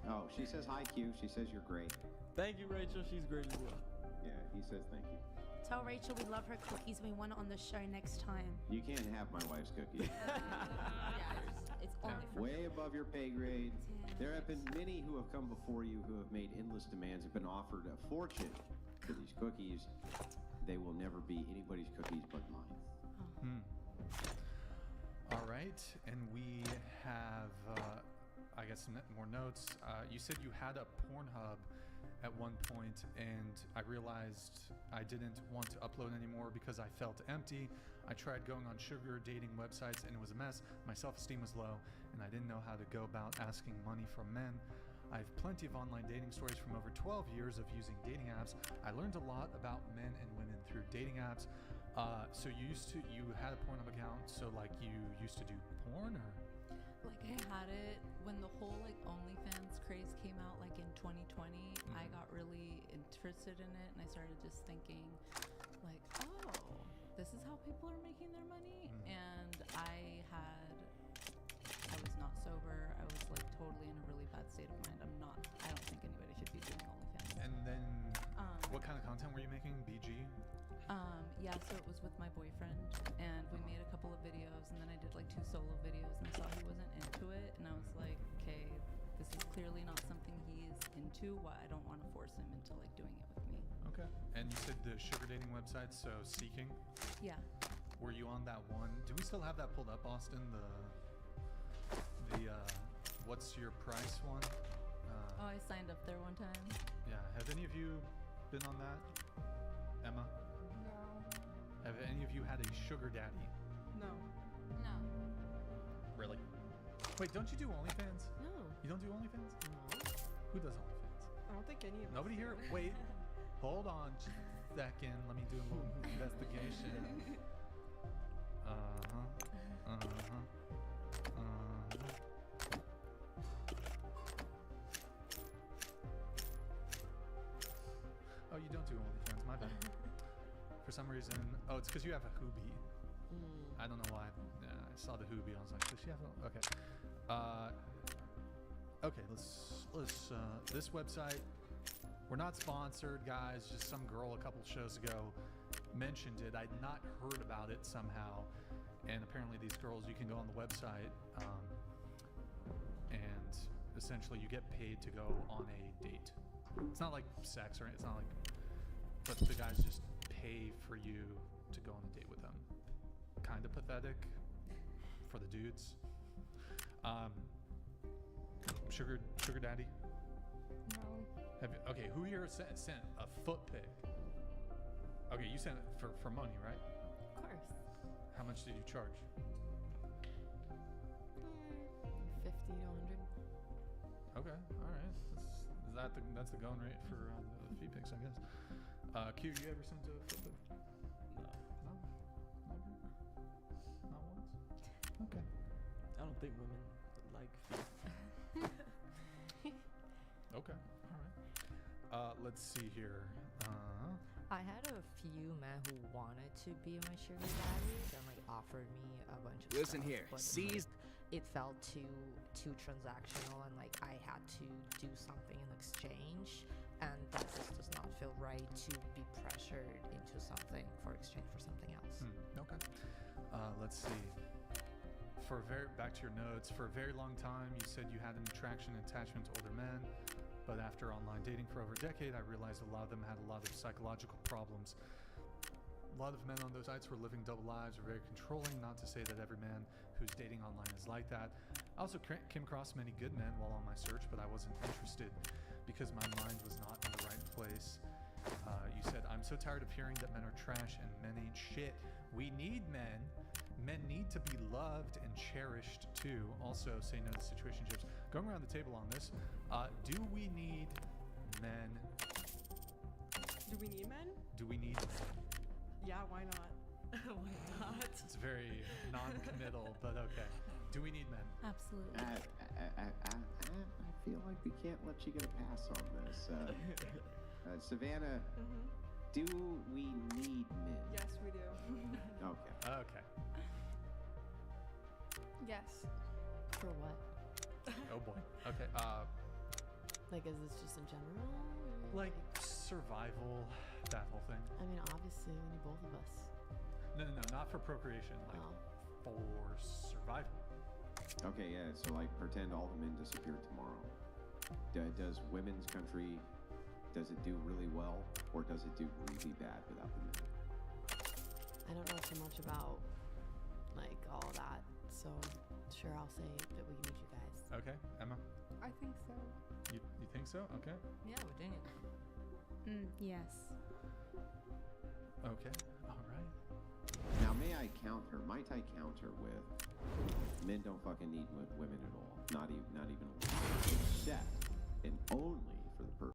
Oh, she says hi, Q. She says you're great. Thank you, Rachel. She's great as well. Yeah, he says thank you. Tell Rachel we love her cookies. We want it on the show next time. You can't have my wife's cookies. It's only for Way above your pay grade. There have been many who have come before you who have made endless demands, have been offered a fortune for these cookies. They will never be anybody's cookies but mine. All right, and we have, I guess, some more notes. You said you had a Pornhub at one point, and I realized I didn't want to upload anymore because I felt empty. I tried going on sugar dating websites, and it was a mess. My self-esteem was low, and I didn't know how to go about asking money from men. I have plenty of online dating stories from over 12 years of using dating apps. I learned a lot about men and women through dating apps. So you had a Pornhub account, so like you used to do porn, or? Like I had it when the whole like OnlyFans craze came out, like in 2020. I got really interested in it, and I started just thinking, like, oh, this is how people are making their money. And I was not sober. I was like totally in a really bad state of mind. I don't think anybody should be doing OnlyFans. And then, what kind of content were you making? BG? Yeah, so it was with my boyfriend, and we made a couple of videos, and then I did like 2 solo videos, and I saw he wasn't into it, and I was like, okay, this is clearly not something he is into. Why I don't want to force him into like doing it with me. Okay. And you said the sugar dating website, so Seeking? Yeah. Were you on that one? Do we still have that pulled up, Austin? The what's your price one? Oh, I signed up there one time. Yeah. Have any of you been on that? Emma? No. Have any of you had a sugar daddy? No. No. Really? Wait, don't you do OnlyFans? No. You don't do OnlyFans? No. Who does OnlyFans? I don't think any of us. Nobody here? Wait. Hold on a second. Let me do a little investigation. Oh, you don't do OnlyFans, my bad. For some reason, oh, it's because you have a Hoobie. I don't know why. Yeah, I saw the Hoobie. I was like, does she have a, okay. Okay, let's this website, we're not sponsored, guys. Just some girl a couple shows ago mentioned it. I'd not heard about it somehow. And apparently these girls, you can go on the website and essentially you get paid to go on a date. It's not like sex or it's not like, but the guys just pay for you to go on a date with them. Kind of pathetic for the dudes. Sugar daddy? No. Okay, who here sent a foot pic? Okay, you sent it for money, right? Of course. How much did you charge? 50 to 100. Okay, all right. That's the going rate for the feet pics, I guess. Q, you ever sent a foot pic? No. No? Never? Not once? Okay. I don't think women like feet. Okay, all right. Let's see here. I had a few men who wanted to be my sugar daddies and like offered me a bunch of Listen stuff, here, but seize. it felt too transactional, and like I had to do something in exchange, and that just does not feel right to be pressured into something for exchange for something else. Okay. Let's see. Back to your notes. For a very long time, you said you had an attraction and attachment to older men, but after online dating for over a decade, I realized a lot of them had a lot of psychological problems. A lot of men on those sites were living double lives, were very controlling, not to say that every man who's dating online is like that. I also came across many good men while on my search, but I wasn't interested because my mind was not in the right place. You said, I'm so tired of hearing that men are trash and men ain't shit. We need men. Men need to be loved and cherished too. Also, say no to situationships. Going around the table on this, do we need men? Do we need men? Do we need? Yeah, why not? Why not? It's very non-committal, but okay. Do we need men? Absolutely. I feel like we can't let you get a pass on this. Savannah, do we need men? Yes, we do. Okay. Okay. Yes. For what? Oh boy. Okay. Like, is this just in general? Like survival, that whole thing. I mean, obviously, we need both of us. No, not for procreation. Like for survival. Okay, yeah. So like, pretend all the men disappear tomorrow. Does women's country? Does it do really well, or does it do really bad without the men? I don't know too much about like all of that, so sure, I'll say that we need you guys. Okay, Emma. I think so. You think so? Okay. Yeah, Virginia. Yes. Okay. All right. Now, might I counter with men don't fucking need women at all. Not even except and only